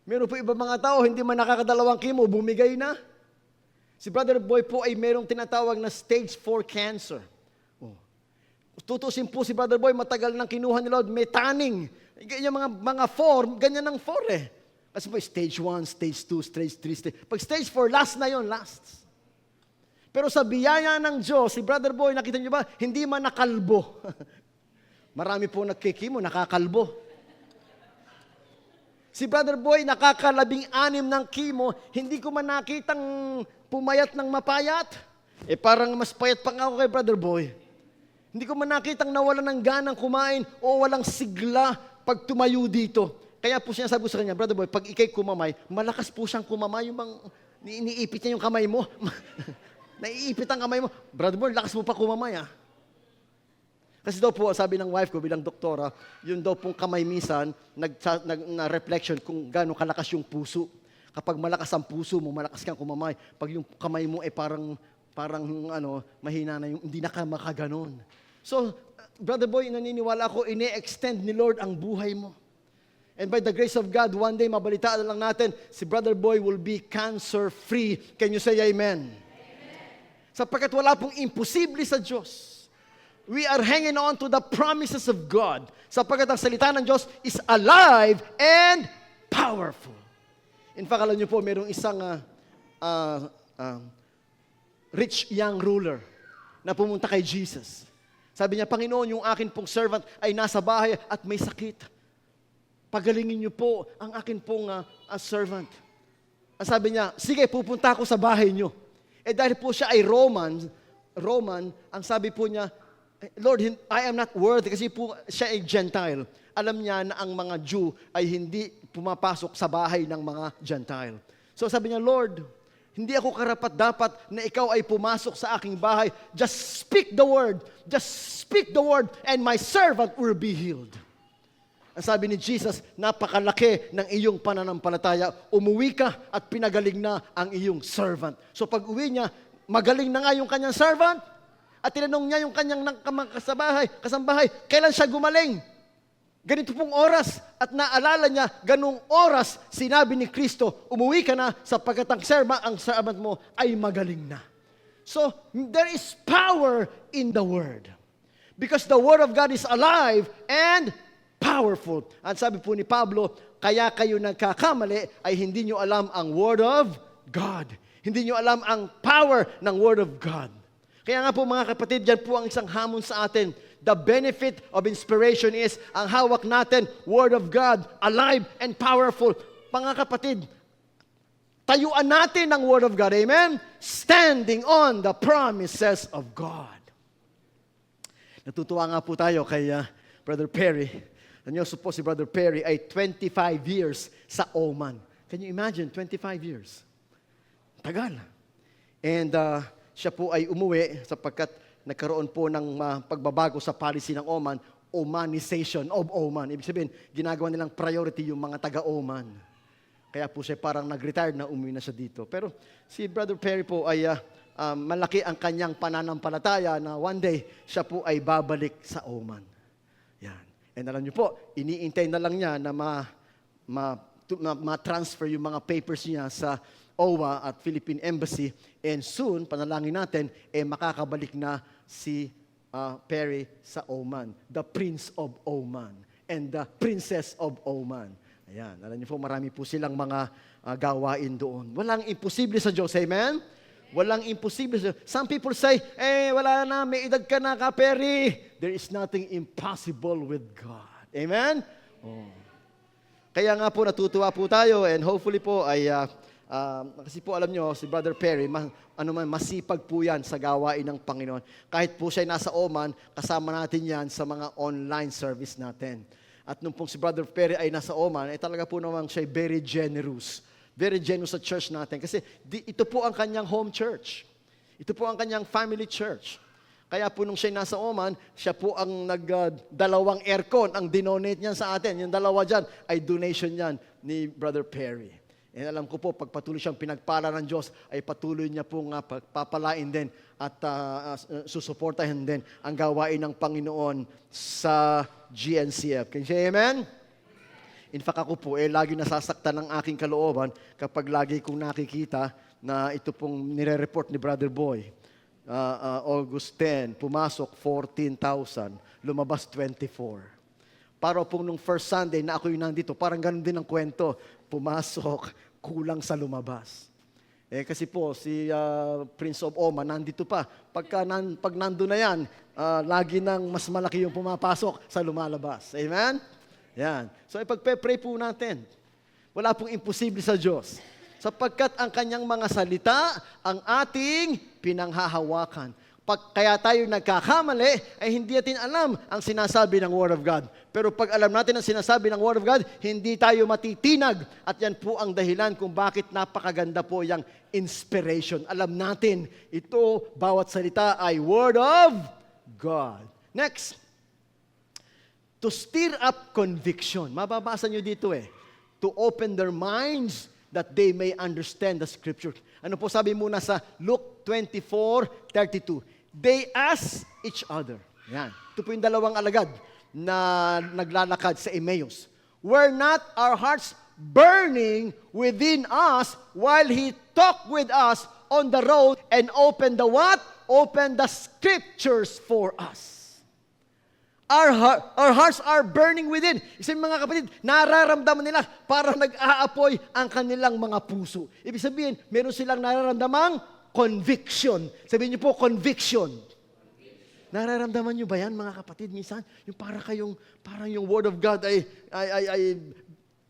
Speaker 2: Meron po iba mga tao, hindi man nakakadalawang chemo, bumigay na. Si Brother Boy po ay merong tinatawag na stage 4 cancer. Oh. Tutusin po si Brother Boy, matagal nang kinuha ni Lord, may tanning. Yung mga 4, ganyan ng 4 eh. Kasi po, stage 1, stage 2, stage 3, Pag stage 4, last na yon, last. Pero sa biyaya ng Diyos, si Brother Boy, nakita niyo ba, hindi man nakalbo. Marami po nagkikimo, nakakalbo. Si Brother Boy, nakakalabing-anim ng chemo, hindi ko man nakitang pumayat ng mapayat. Parang mas payat pa nga ako kay Brother Boy. Hindi ko man nakitang nawalan ng ganang kumain o walang sigla pag tumayo dito. Kaya po siya sabi sa kanya, Brother Boy, pag ikay kumamay, malakas po siyang kumamay, yung iniipit niya yung kamay mo. Naiipit ang kamay mo. Brother Boy, lakas mo pa kumamay ah. Kasi daw po, sabi ng wife ko bilang doktora, yun daw pong kamay minsan, na-reflection kung gaano kalakas yung puso. Kapag malakas ang puso mo, malakas kang kumamay. Pag yung kamay mo ay parang mahina na yung, hindi na ka makaganon. So, Brother Boy, naniniwala ako, ine-extend ni Lord ang buhay mo. And by the grace of God, one day, mabalitaan lang natin, si Brother Boy will be cancer-free. Can you say amen? Sapagkat wala pong imposible sa Diyos. We are hanging on to the promises of God. Sapagkat ang salita ng Diyos is alive and powerful. In fact, alam niyo po, mayroong isang rich young ruler na pumunta kay Jesus. Sabi niya, Panginoon, yung akin pong servant ay nasa bahay at may sakit. Pagalingin niyo po ang akin pong servant. Ang sabi niya, sige, pupunta ako sa bahay niyo. Dahil po siya ay Roman, ang sabi po niya, Lord, I am not worthy kasi po siya ay Gentile. Alam niya na ang mga Jew ay hindi pumapasok sa bahay ng mga Gentile. So sabi niya, Lord, hindi ako karapat-dapat na ikaw ay pumasok sa aking bahay. Just speak the word. Just speak the word and my servant will be healed. Ang sabi ni Jesus, napakalaki ng iyong pananampalataya. Umuwi ka at pinagaling na ang iyong servant. So pag uwi niya, magaling na nga yung kanyang servant. At tinanong niya yung kanyang kasambahay, kailan siya gumaling? Ganito pong oras. At naalala niya, ganung oras, sinabi ni Kristo, umuwi ka na sapagkat ang servant mo ay magaling na. So, there is power in the Word. Because the Word of God is alive and powerful. At sabi po ni Pablo, kaya kayo nagkakamali ay hindi nyo alam ang Word of God. Hindi nyo alam ang power ng Word of God. Kaya nga po mga kapatid, yan po ang isang hamon sa atin. The benefit of inspiration is ang hawak natin, Word of God, alive and powerful. Mga kapatid, tayuan natin ang Word of God. Amen? Standing on the promises of God. Natutuwa nga po tayo kay Brother Perry. Ano po si Brother Perry ay 25 years sa Oman. Can you imagine? 25 years. Tagal. And siya po ay umuwi sapagkat nagkaroon po ng pagbabago sa policy ng Oman, Omanization of Oman. Ibig sabihin, ginagawa nilang priority yung mga taga-Oman. Kaya po siya parang nag-retire na umuwi na siya dito. Pero si Brother Perry po ay malaki ang kanyang pananampalataya na one day siya po ay babalik sa Oman. Yan. And alam niyo po, iniintay na lang niya na ma-transfer yung mga papers niya sa OWA at Philippine Embassy, and soon, panalangin natin, makakabalik na si Perry sa Oman, the Prince of Oman, and the Princess of Oman. Ayan, alam niyo po, marami po silang mga gawain doon. Walang imposible sa Diyos, amen? Walang imposible sa Diyos. Some people say, wala na, may edad ka na ka, Perry. There is nothing impossible with God. Amen? Oh. Kaya nga po, natutuwa po tayo, and hopefully po ay kasi po alam nyo, si Brother Perry, masipag po yan sa gawain ng Panginoon. Kahit po siya nasa Oman, kasama natin yan sa mga online service natin. At nung pong si Brother Perry ay nasa Oman, talaga po naman siya very generous. Very generous sa church natin. Kasi ito po ang kanyang home church. Ito po ang kanyang family church. Kaya po nung siya nasa Oman, siya po ang dalawang aircon ang dinonate niyan sa atin. Yung dalawa dyan ay donation niyan ni Brother Perry. And alam ko po, pag patuloy siyang pinagpala ng Diyos, ay patuloy niya pong papalain din at susuportahin din ang gawain ng Panginoon sa GNCF. Can you say amen? In fact, ako po, lagi nasasaktan ng aking kalooban kapag lagi kong nakikita na ito pong nire-report ni Brother Boy. August 10, pumasok 14,000, lumabas 24. Para pong nung first Sunday na ako yung nandito, parang ganun din ang kwento. Pumasok, kulang sa lumabas. Kasi po, si Prince of Oman nandito pa. Pag nandun na yan, lagi nang mas malaki yung pumapasok sa lumalabas. Amen? Yan. So ipagpe-pray po natin. Wala pong imposible sa Diyos. Sapagkat ang kanyang mga salita, ang ating pinanghahawakan. Kaya tayo nagkakamali, ay hindi natin alam ang sinasabi ng Word of God. Pero pag alam natin ang sinasabi ng Word of God, hindi tayo matitinag. At yan po ang dahilan kung bakit napakaganda po yung inspiration. Alam natin, ito, bawat salita ay Word of God. Next. To stir up conviction. Mababasa nyo dito To open their minds that they may understand the Scripture. Ano po sabi muna sa Luke 24:32? They ask each other. Yan. Ito po yung dalawang alagad na naglalakad sa Emmaus. Were not our hearts burning within us while He talked with us on the road and opened the what? Opened the Scriptures for us. Our hearts are burning within. Isa mga kapatid, nararamdaman nila para nag-aapoy ang kanilang mga puso. Ibig sabihin, meron silang nararamdamang conviction. Sabihin niyo po, conviction. Nararamdaman niyo ba yan, mga kapatid? Minsan, yung parang yung Word of God ay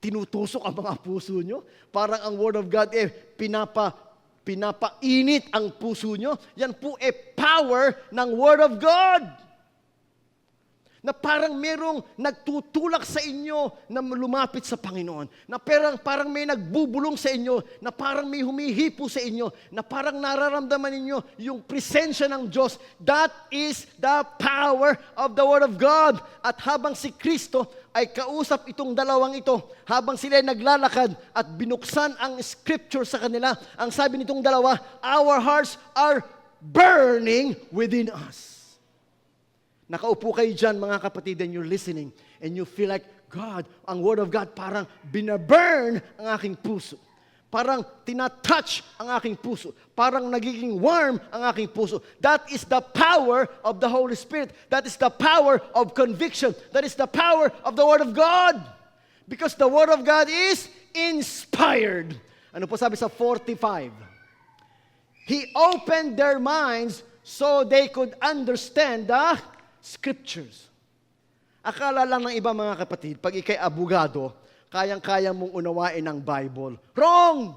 Speaker 2: tinutusok ang mga puso niyo. Parang ang Word of God pinapainit ang puso niyo. Yan po power ng Word of God. Na parang merong nagtutulak sa inyo na lumapit sa Panginoon. Na parang may nagbubulong sa inyo, na parang may humihipo sa inyo, na parang nararamdaman ninyo yung presensya ng Diyos. That is the power of the Word of God. At habang si Kristo ay kausap itong dalawang ito, habang sila ay naglalakad at binuksan ang Scripture sa kanila, ang sabi nitong dalawa, our hearts are burning within us. Nakaupo kayo dyan, mga kapatid, and you're listening, and you feel like, God, ang Word of God, parang binaburn ang aking puso. Parang tinatouch ang aking puso. Parang nagiging warm ang aking puso. That is the power of the Holy Spirit. That is the power of conviction. That is the power of the Word of God. Because the Word of God is inspired. Ano po sabi sa 45? He opened their minds so they could understand the Scriptures. Akala lang ng iba, mga kapatid, pag ikay abogado, kayang-kaya mong unawain ang Bible. Wrong!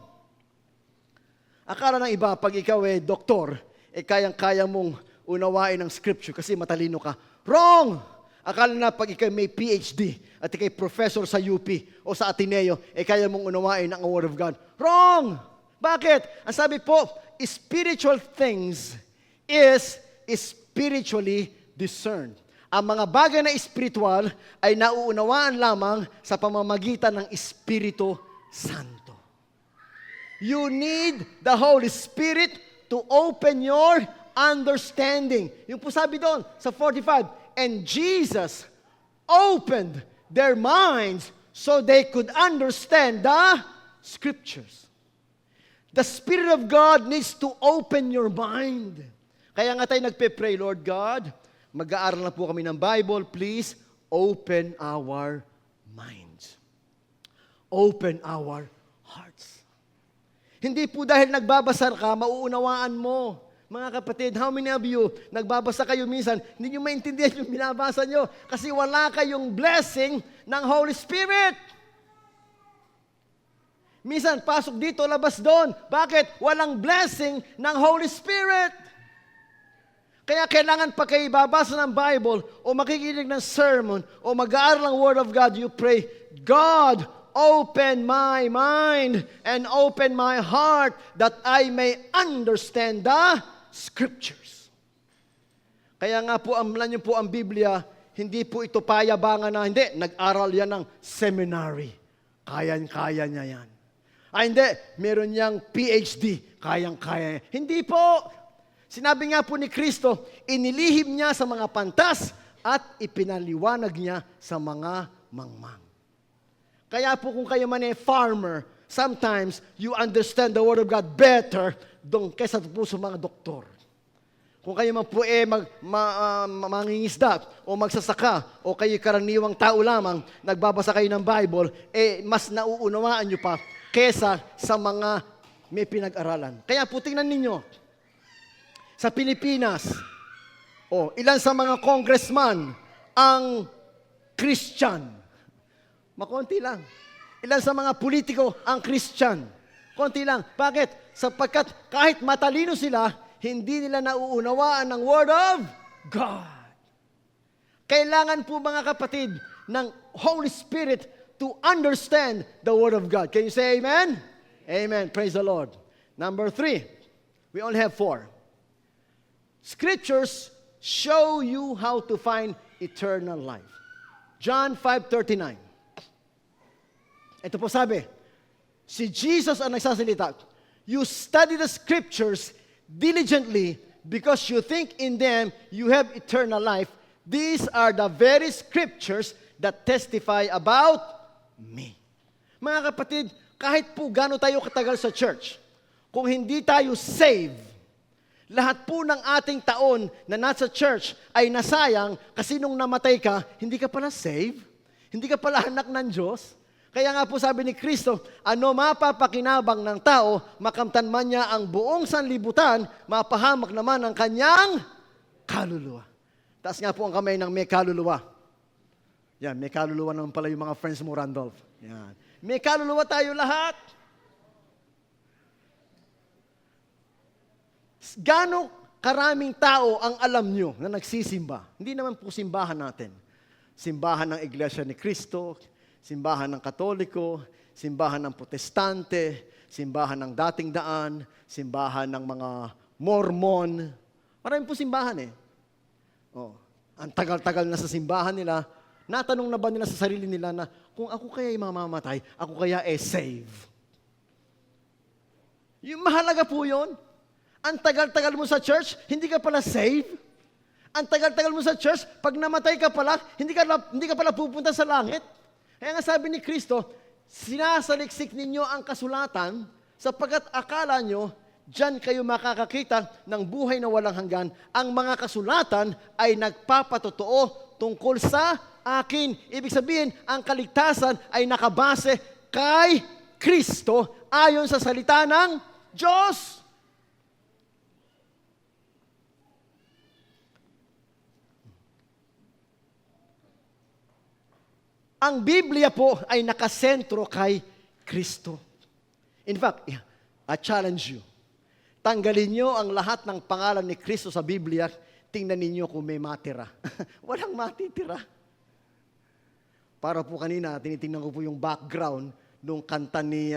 Speaker 2: Akala ng iba, pag ikaw doktor, kayang-kaya mong unawain ang Scripture kasi matalino ka. Wrong! Akala na pag ikaw may PhD at ikay professor sa UP o sa Ateneo, kaya mong unawain ang Word of God. Wrong! Bakit? Ang sabi po, spiritual things is spiritually discerned. Ang mga bagay na espiritual ay nauunawaan lamang sa pamamagitan ng Espiritu Santo. You need the Holy Spirit to open your understanding. Yung po sabi doon sa 45, and Jesus opened their minds so they could understand the Scriptures. The Spirit of God needs to open your mind. Kaya nga tayo nagpe-pray, Lord God, mag-aaral na po kami ng Bible, please open our minds. Open our hearts. Hindi po dahil nagbabasa ka, mauunawaan mo. Mga kapatid, how many of you, nagbabasa kayo minsan, hindi nyo maintindihan yung binabasa nyo kasi wala kayong blessing ng Holy Spirit. Minsan, pasok dito, labas doon. Bakit? Walang blessing ng Holy Spirit. Kaya kailangan pa kayo babasa ng Bible o makikinig ng sermon o mag-aaral ng Word of God, you pray, God, open my mind and open my heart that I may understand the Scriptures. Kaya nga po, alam niyo po ang Biblia, hindi po ito payabangan na, hindi, nag-aral yan ng seminary. Kayang-kaya niya yan. Hindi, meron niyang PhD, kayang-kaya. Hindi po. Sinabi nga po ni Kristo, inilihim niya sa mga pantas at ipinaliwanag niya sa mga mangmang. Kaya po kung kayo man farmer, sometimes you understand the Word of God better kaysa po sa mga doktor. Kung kayo man po mangingisda o magsasaka o kayo karaniwang tao lamang, nagbabasa kayo ng Bible, mas nauunawaan nyo pa kesa sa mga may pinag-aralan. Kaya po tingnan ninyo, sa Pilipinas, ilan sa mga congressman ang Christian? Makonti lang. Ilan sa mga politiko ang Christian? Konti lang. Bakit? Sapagkat kahit matalino sila, hindi nila nauunawaan ng Word of God. Kailangan po mga kapatid ng Holy Spirit to understand the Word of God. Can you say amen? Amen. Praise the Lord. Number 3. We only have 4. Scriptures show you how to find eternal life. John 5:39. Ito po sabi, si Jesus ang nagsasalita, you study the Scriptures diligently because you think in them you have eternal life. These are the very Scriptures that testify about me. Mga kapatid, kahit po gaano tayo katagal sa church, kung hindi tayo save, lahat po ng ating taon na nasa church ay nasayang kasi nung namatay ka, hindi ka pala save, hindi ka pala anak ng Diyos. Kaya nga po sabi ni Kristo, ano mapapakinabang ng tao, makamtan man niya ang buong sanlibutan, mapahamak naman ang kanyang kaluluwa. Taas nga po ang kamay ng may kaluluwa. Yan, may kaluluwa naman pala yung mga friends mo, Randolph. Yan. May kaluluwa tayo lahat. Gano'ng karaming tao ang alam nyo na nagsisimba? Hindi naman po simbahan natin. Simbahan ng Iglesia ni Cristo, simbahan ng Katoliko, simbahan ng Protestante, simbahan ng Dating Daan, simbahan ng mga Mormon. Maraming po simbahan ang tagal-tagal na sa simbahan nila, natanong na ba nila sa sarili nila na kung ako kaya mamamatay, ako kaya save? Yung mahalaga po yun. Ang tagal-tagal mo sa church, hindi ka pala save. Ang tagal-tagal mo sa church, pag namatay ka pala, hindi ka pala pupunta sa langit. Kaya nga sabi ni Kristo, sinasaliksik ninyo ang kasulatan sapagkat akala nyo, diyan kayo makakakita ng buhay na walang hanggan. Ang mga kasulatan ay nagpapatotoo tungkol sa akin. Ibig sabihin, ang kaligtasan ay nakabase kay Kristo ayon sa salita ng Diyos. Ang Biblia po ay nakasentro kay Kristo. In fact, I challenge you. Tanggalin nyo ang lahat ng pangalan ni Kristo sa Biblia, tingnan ninyo kung may matira. Walang matitira. Para po kanina, tinitingnan ko po yung background nung kanta ni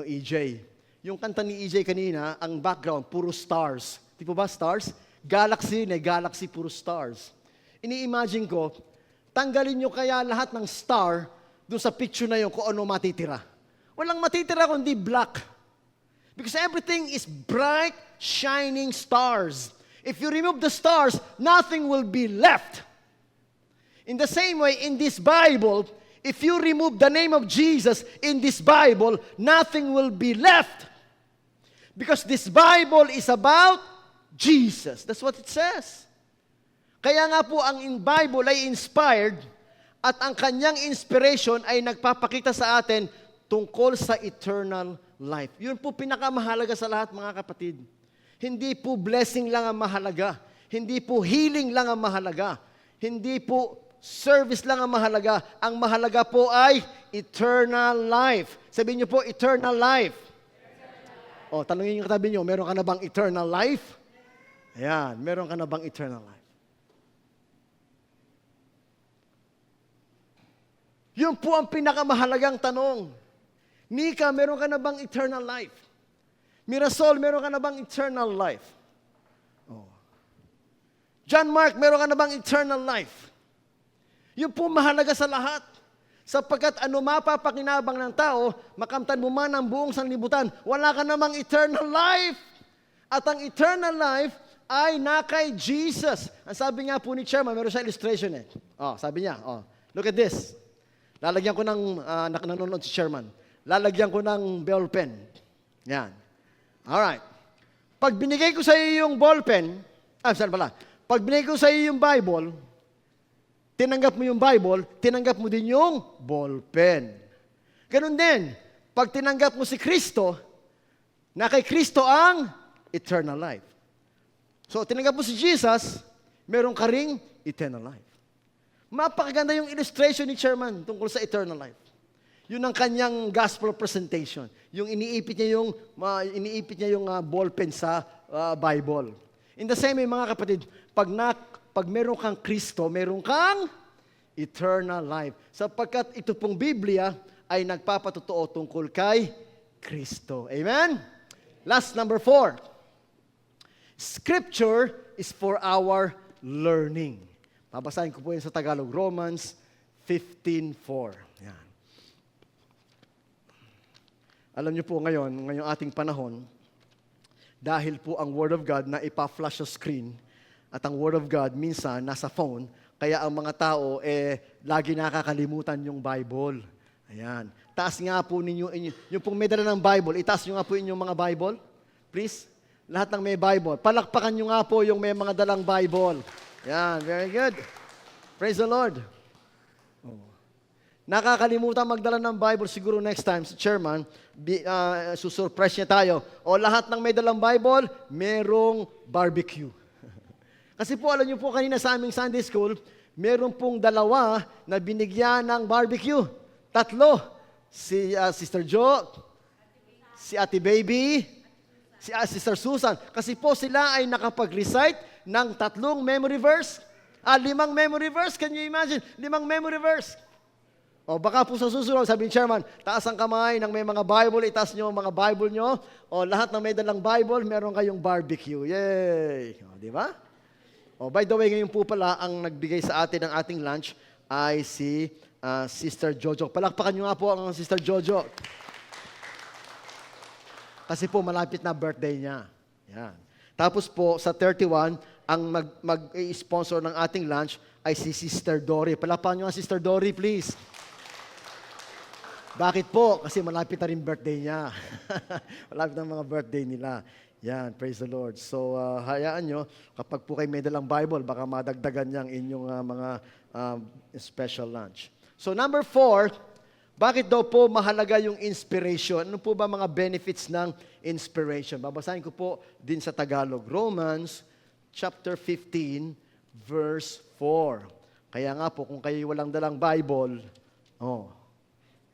Speaker 2: EJ. Yung kanta ni EJ kanina, ang background, puro stars. Di po ba stars? Galaxy, galaxy, puro stars. Ini-imagine ko, tanggalin nyo kaya lahat ng star doon sa picture na yun kung ano matitira. Walang matitira kundi black. Because everything is bright, shining stars. If you remove the stars, nothing will be left. In the same way, in this Bible, if you remove the name of Jesus in this Bible, nothing will be left. Because this Bible is about Jesus. That's what it says. Kaya nga po, ang Bible ay inspired at ang kanyang inspiration ay nagpapakita sa atin tungkol sa eternal life. Yun po pinakamahalaga sa lahat, mga kapatid. Hindi po blessing lang ang mahalaga. Hindi po healing lang ang mahalaga. Hindi po service lang ang mahalaga. Ang mahalaga po ay eternal life. Sabihin niyo po, eternal life. O, tanungin niyo katabi niyo, meron ka na bang eternal life? Ayan, meron ka na bang eternal life? Yun po ang pinakamahalagang tanong. Nika, meron ka na bang eternal life? Mirasol, meron ka na bang eternal life? Oh. John Mark, meron ka na bang eternal life? Yun po mahalaga sa lahat. Sapagkat ano mapapakinabang ng tao, makamtan mo man ang buong sanlibutan, wala ka namang eternal life. At ang eternal life ay na kay Jesus. Ang sabi nga po ni Chairman, meron siya illustration eh. Oh, sabi niya, look at this. Lalagyan ko ng, nanonood si Chairman, lalagyan ko ng ball pen. Yan. Alright. Pag binigay ko sa iyo yung ball pen, saan pala? Pag binigay ko sa iyo yung Bible, tinanggap mo yung Bible, tinanggap mo din yung ball pen. Ganun din, pag tinanggap mo si Kristo, na kay Kristo ang eternal life. So, tinanggap mo si Jesus, meron ka ring eternal life. Mapakaganda yung illustration ni Chairman tungkol sa eternal life. Yun ang kanyang gospel presentation. Yung iniipit niya yung ball pen sa Bible. In the same way, mga kapatid, pag meron kang Kristo, meron kang eternal life. Sapagkat ito pong Biblia ay nagpapatotoo tungkol kay Kristo. Amen? Last, number 4. Scripture is for our learning. Babasahin ko po yun sa Tagalog, Romans 15:4. Yan. Alam niyo po ngayong ating panahon, dahil po ang Word of God na ipa-flash sa screen, at ang Word of God minsan nasa phone, kaya ang mga tao lagi nakakalimutan yung Bible. Ayan. Taas nga po ninyo, yung pong may dala ng Bible, itaas nyo nga po inyong mga Bible. Please. Lahat ng may Bible. Palakpakan nyo nga po yung may mga dalang Bible. Yan. Very good. Praise the Lord. Nakakalimutan magdala ng Bible. Siguro next time, si Chairman, susurprise niya tayo. O lahat ng may dalang Bible, merong barbecue. Kasi po, alam niyo po kanina sa aming Sunday School, meron pong dalawa na binigyan ng barbecue. 3. Si Sister Jo, si Ate Baby, si Sister Susan. Kasi po sila ay nakapag-recite ng 3 memory verse. 5 memory verse. Can you imagine? 5 memory verse. O baka po sa susunod, sabi ni Chairman, taas ang kamay ng may mga Bible, itaas nyo ang mga Bible nyo. O lahat ng may dalang Bible, meron kayong barbecue. Yay! O, di ba? Oh, by the way, ngayon po pala, ang nagbigay sa atin ng ating lunch ay si Sister Jojo. Palakpakan nyo nga po ang Sister Jojo. Kasi po, malapit na birthday niya. Yan. Tapos po, sa 31, ang mag-sponsor ng ating lunch ay si Sister Dory. Palakpakan nyo nga, Sister Dory, please. Bakit po? Kasi malapit na rin birthday niya. Malapit na mga birthday nila. Yan, praise the Lord. So, hayaan nyo, kapag po kayo may dalang Bible, baka madagdagan niya ang inyong mga special lunch. So, number 4, bakit daw po mahalaga yung inspiration? Ano po ba mga benefits ng inspiration? Babasahin ko po din sa Tagalog. Romans chapter 15, verse 4. Kaya nga po, kung kayo walang dalang Bible,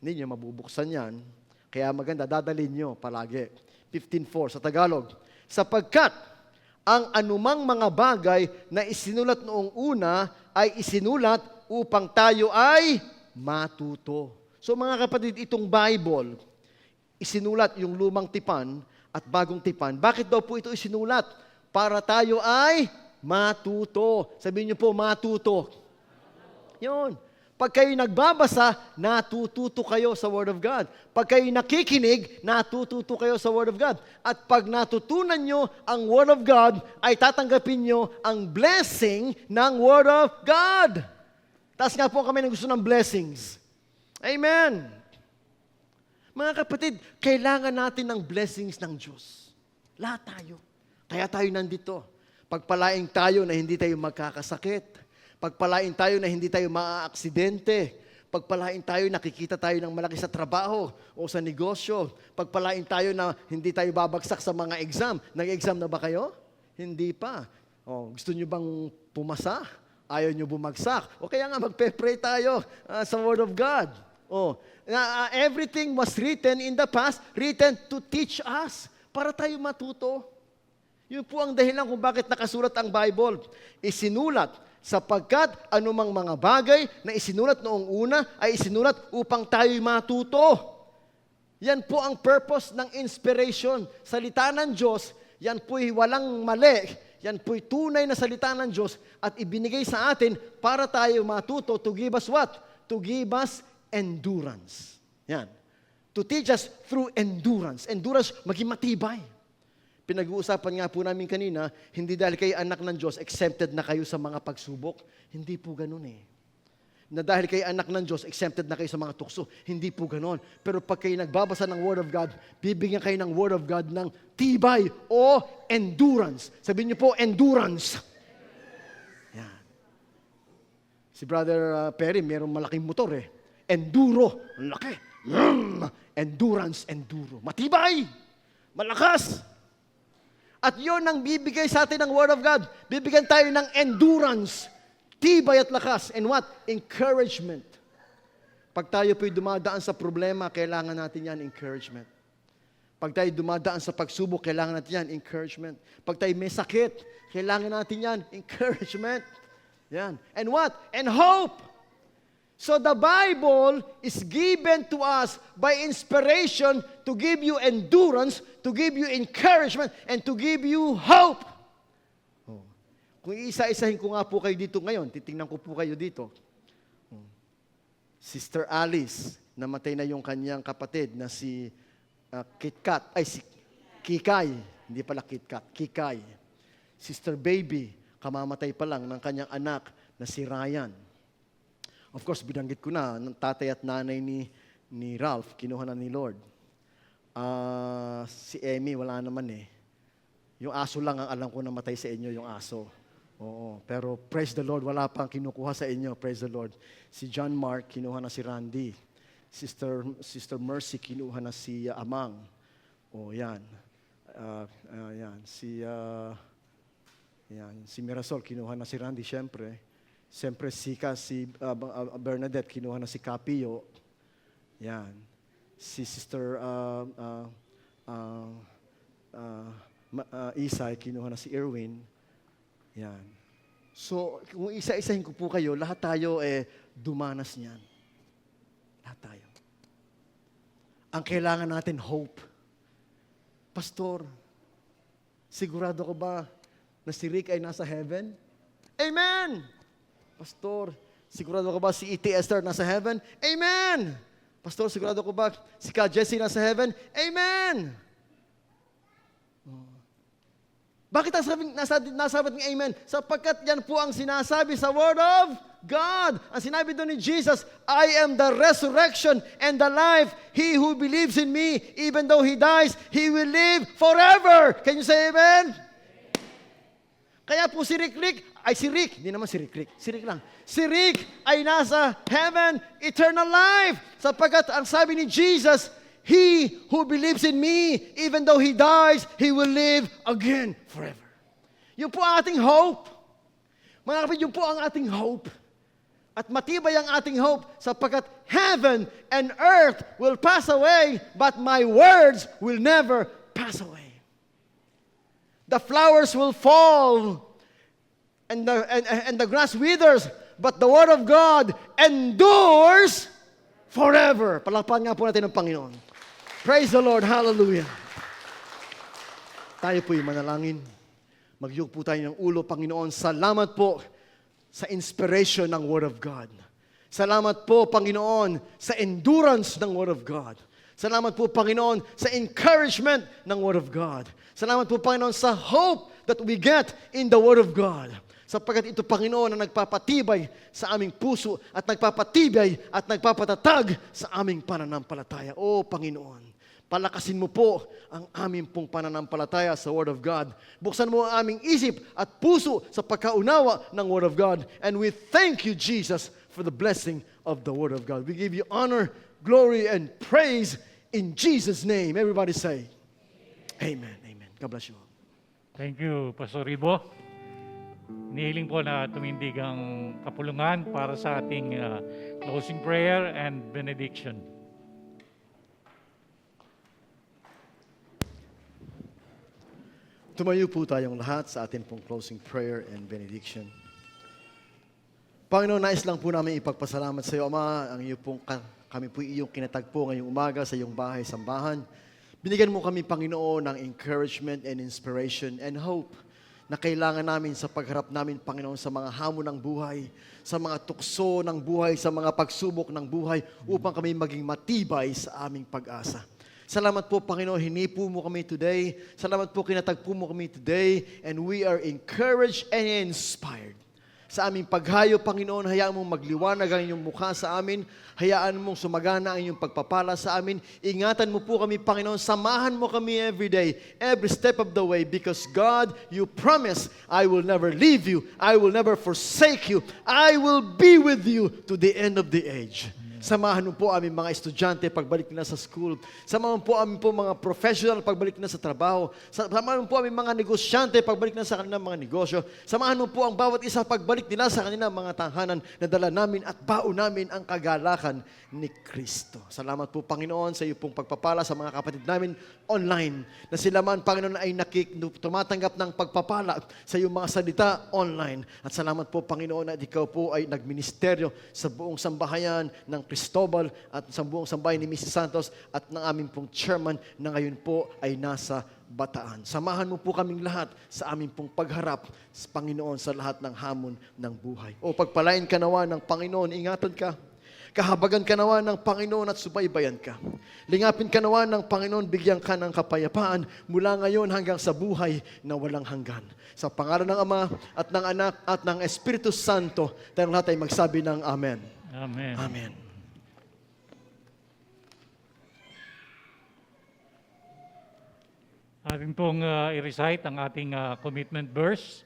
Speaker 2: hindi nyo mabubuksan yan. Kaya maganda, dadalhin nyo palagi. 15:4 sa Tagalog. Sapagkat ang anumang mga bagay na isinulat noong una ay isinulat upang tayo ay matuto. So mga kapatid, itong Bible, isinulat yung lumang tipan at bagong tipan. Bakit daw po ito isinulat? Para tayo ay matuto. Sabihin niyo po, matuto. Yun. Pag kayo nagbabasa, natututo kayo sa Word of God. Pag kayo nakikinig, natututo kayo sa Word of God. At pag natutunan nyo ang Word of God, ay tatanggapin nyo ang blessing ng Word of God. Taas nga po kami ng gusto ng blessings. Amen. Mga kapatid, kailangan natin ng blessings ng Diyos. Lahat tayo. Kaya tayo nandito. Pagpalaing tayo na hindi tayo magkakasakit. Pagpalain tayo na hindi tayo maaaksidente. Pagpalain tayo nakikita tayo ng malaki sa trabaho o sa negosyo. Pagpalain tayo na hindi tayo babagsak sa mga exam. Nag-exam na ba kayo? Hindi pa. Gusto nyo bang pumasa? Ayaw nyo bumagsak? O kaya nga magpe-pray tayo sa Word of God. Everything was written in the past, written to teach us. Para tayo matuto. Yun po ang dahilan kung bakit nakasulat ang Bible. Isinulat sapagkat anumang mga bagay na isinulat noong una ay isinulat upang tayo'y matuto. Yan po ang purpose ng inspiration. Salita ng Diyos, yan po'y walang mali. Yan po'y tunay na salita ng Diyos at ibinigay sa atin para tayo matuto to give us what? To give us endurance. Yan. To teach us through endurance. Endurance, maging matibay. Pinag-uusapan nga po namin kanina, hindi dahil kayo anak ng Diyos, exempted na kayo sa mga pagsubok. Hindi po ganun eh. Na dahil kayo anak ng Diyos, exempted na kayo sa mga tukso. Hindi po ganun. Pero pag kayo nagbabasa ng Word of God, bibigyan kayo ng Word of God ng tibay o endurance. Sabihin niyo po, endurance. Yan. Si Brother Perry, mayroong malaking motor eh. Enduro. Ang laki. Endurance, enduro. Matibay. Malakas. At yun ang bibigay sa atin ng Word of God. Bibigyan tayo ng endurance, tibay at lakas. And what? Encouragement. Pag tayo po'y dumadaan sa problema, kailangan natin yan, encouragement. Pag tayo dumadaan sa pagsubok, kailangan natin yan, encouragement. Pag tayo may sakit, kailangan natin yan, encouragement. Yan. And what? And hope. So the Bible is given to us by inspiration to give you endurance, to give you encouragement, and to give you hope. Oh. Kung isa-isahin ko nga po kayo dito ngayon, titingnan ko po kayo dito. Sister Alice, namatay na yung kanyang kapatid na si si Kikay. Hindi pala Kitkat, Kikay. Sister Baby, kamamatay pa lang ng kanyang anak na si Ryan. Of course, binanggit ko na, ng tatay at nanay ni Ralph, kinuha na ni Lord. Si Emmy, wala naman eh. Yung aso lang ang alam ko na matay sa inyo, yung aso. Oo, pero praise the Lord, wala pang kinukuha sa inyo, praise the Lord. Si John Mark, kinuha na si Randy. Sister Mercy, kinuha na si Amang. O, yan. Yan. Si Mirasol, kinuha na si Randy, syempre. Siyempre, si Bernadette, kinuha na si Capio. Yan. Si Sister Isay, kinuha na si Erwin. Yan. So, kung isa-isahin ko po kayo, lahat tayo dumanas niyan. Lahat tayo. Ang kailangan natin, hope. Pastor, sigurado ko ba na si Rick ay nasa heaven? Amen! Pastor, sigurado ko ba si E.T. Esther nasa heaven? Amen! Pastor, sigurado ko ba si Ka Jessie nasa heaven? Amen! Bakit nasabi ng amen? Sapagkat yan po ang sinasabi sa Word of God. Ang sinabi doon ni Jesus, I am the resurrection and the life. He who believes in me, even though he dies, he will live forever. Can you say amen? Kaya po si Rick, hindi naman si Rick lang. Si Rick ay nasa heaven, eternal life. Sapagkat ang sabi ni Jesus, he who believes in me, even though he dies, he will live again forever. Yun po ang ating hope. Mga kapatid, yun po ang ating hope. At matibay ang ating hope sapagkat heaven and earth will pass away, but my words will never pass away. The flowers will fall, and the grass withers, but the word of God endures forever. Palakpakan nga po natin ng Panginoon. Praise the Lord. Hallelujah. Tayo po'y manalangin. Magyug po tayo ng ulo, Panginoon. Salamat po sa inspiration ng Word of God. Salamat po, Panginoon, sa endurance ng Word of God. Salamat po, Panginoon, sa encouragement ng Word of God. Salamat po, Panginoon, sa hope that we get in the Word of God. Sapagkat ito, Panginoon, ang nagpapatibay sa aming puso at nagpapatibay at nagpapatatag sa aming pananampalataya. O, Panginoon, palakasin mo po ang aming pong pananampalataya sa Word of God. Buksan mo ang aming isip at puso sa pagkaunawa ng Word of God. And we thank you, Jesus, for the blessing of the Word of God. We give you honor, glory, and praise in Jesus' name. Everybody say, Amen. Amen. God bless you all.
Speaker 1: Thank you, Pastor Ribo. Nihiling po na tumindig ang kapulungan para sa ating closing prayer and benediction.
Speaker 2: Tumayo po tayong lahat sa ating pong closing prayer and benediction. Panginoon, nais lang po namin ipagpasalamat sa iyo, Ama, ang iyo pong kami po iyong kinatagpo ngayong umaga sa iyong bahay, sambahan. Binigyan mo kami, Panginoon, ng encouragement and inspiration and hope na kailangan namin sa pagharap namin, Panginoon, sa mga hamon ng buhay, sa mga tukso ng buhay, sa mga pagsubok ng buhay, upang kami maging matibay sa aming pag-asa. Salamat po, Panginoon, hinipo mo kami today. Salamat po, kinatagpo mo kami today. And we are encouraged and inspired. Sa aming paghayo, Panginoon, hayaan mong magliwanag ang iyong mukha sa amin. Hayaan mong sumagana ang iyong pagpapala sa amin. Ingatan mo po kami, Panginoon. Samahan mo kami every day, every step of the way. Because God, you promise, I will never leave you. I will never forsake you. I will be with you to the end of the age. Samahan mo po aming mga estudyante pagbalik nila sa school. Samahan mo po aming po mga professional pagbalik nila sa trabaho. Samahan mo po aming mga negosyante pagbalik nila sa kanilang mga negosyo. Samahan mo po ang bawat isa pagbalik nila sa kanilang mga tahanan na dala namin at baon namin ang kagalakan ni Kristo. Salamat po, Panginoon, sa iyo pong pagpapala sa mga kapatid namin online na sila man, Panginoon, ay tumatanggap ng pagpapala sa iyong mga salita online. At salamat po, Panginoon, at ikaw po ay nagministeryo sa buong sambahayan ng Cristobal at sa buong sambahay ni Mrs. Santos at ng aming pong chairman na ngayon po ay nasa Bataan. Samahan mo po kaming lahat sa aming pong pagharap sa Panginoon sa lahat ng hamon ng buhay. O pagpalain ka nawa ng Panginoon, ingatan ka. Kahabagan ka nawa ng Panginoon at subaybayan ka. Lingapin ka nawa ng Panginoon, bigyan ka ng kapayapaan mula ngayon hanggang sa buhay na walang hanggan. Sa pangalan ng Ama at ng Anak at ng Espiritu Santo, tayong lahat ay magsabi ng Amen.
Speaker 1: Amen.
Speaker 2: Amen.
Speaker 1: Ating pong i-recite ang ating commitment verse.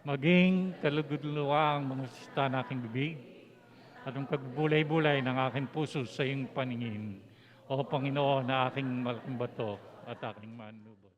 Speaker 1: Maging kalugod-luwa ang mga sita ng aking bibig at ang pagbulay-bulay ng aking puso sa iyong paningin. O Panginoon, na aking malaking bato at aking manubo.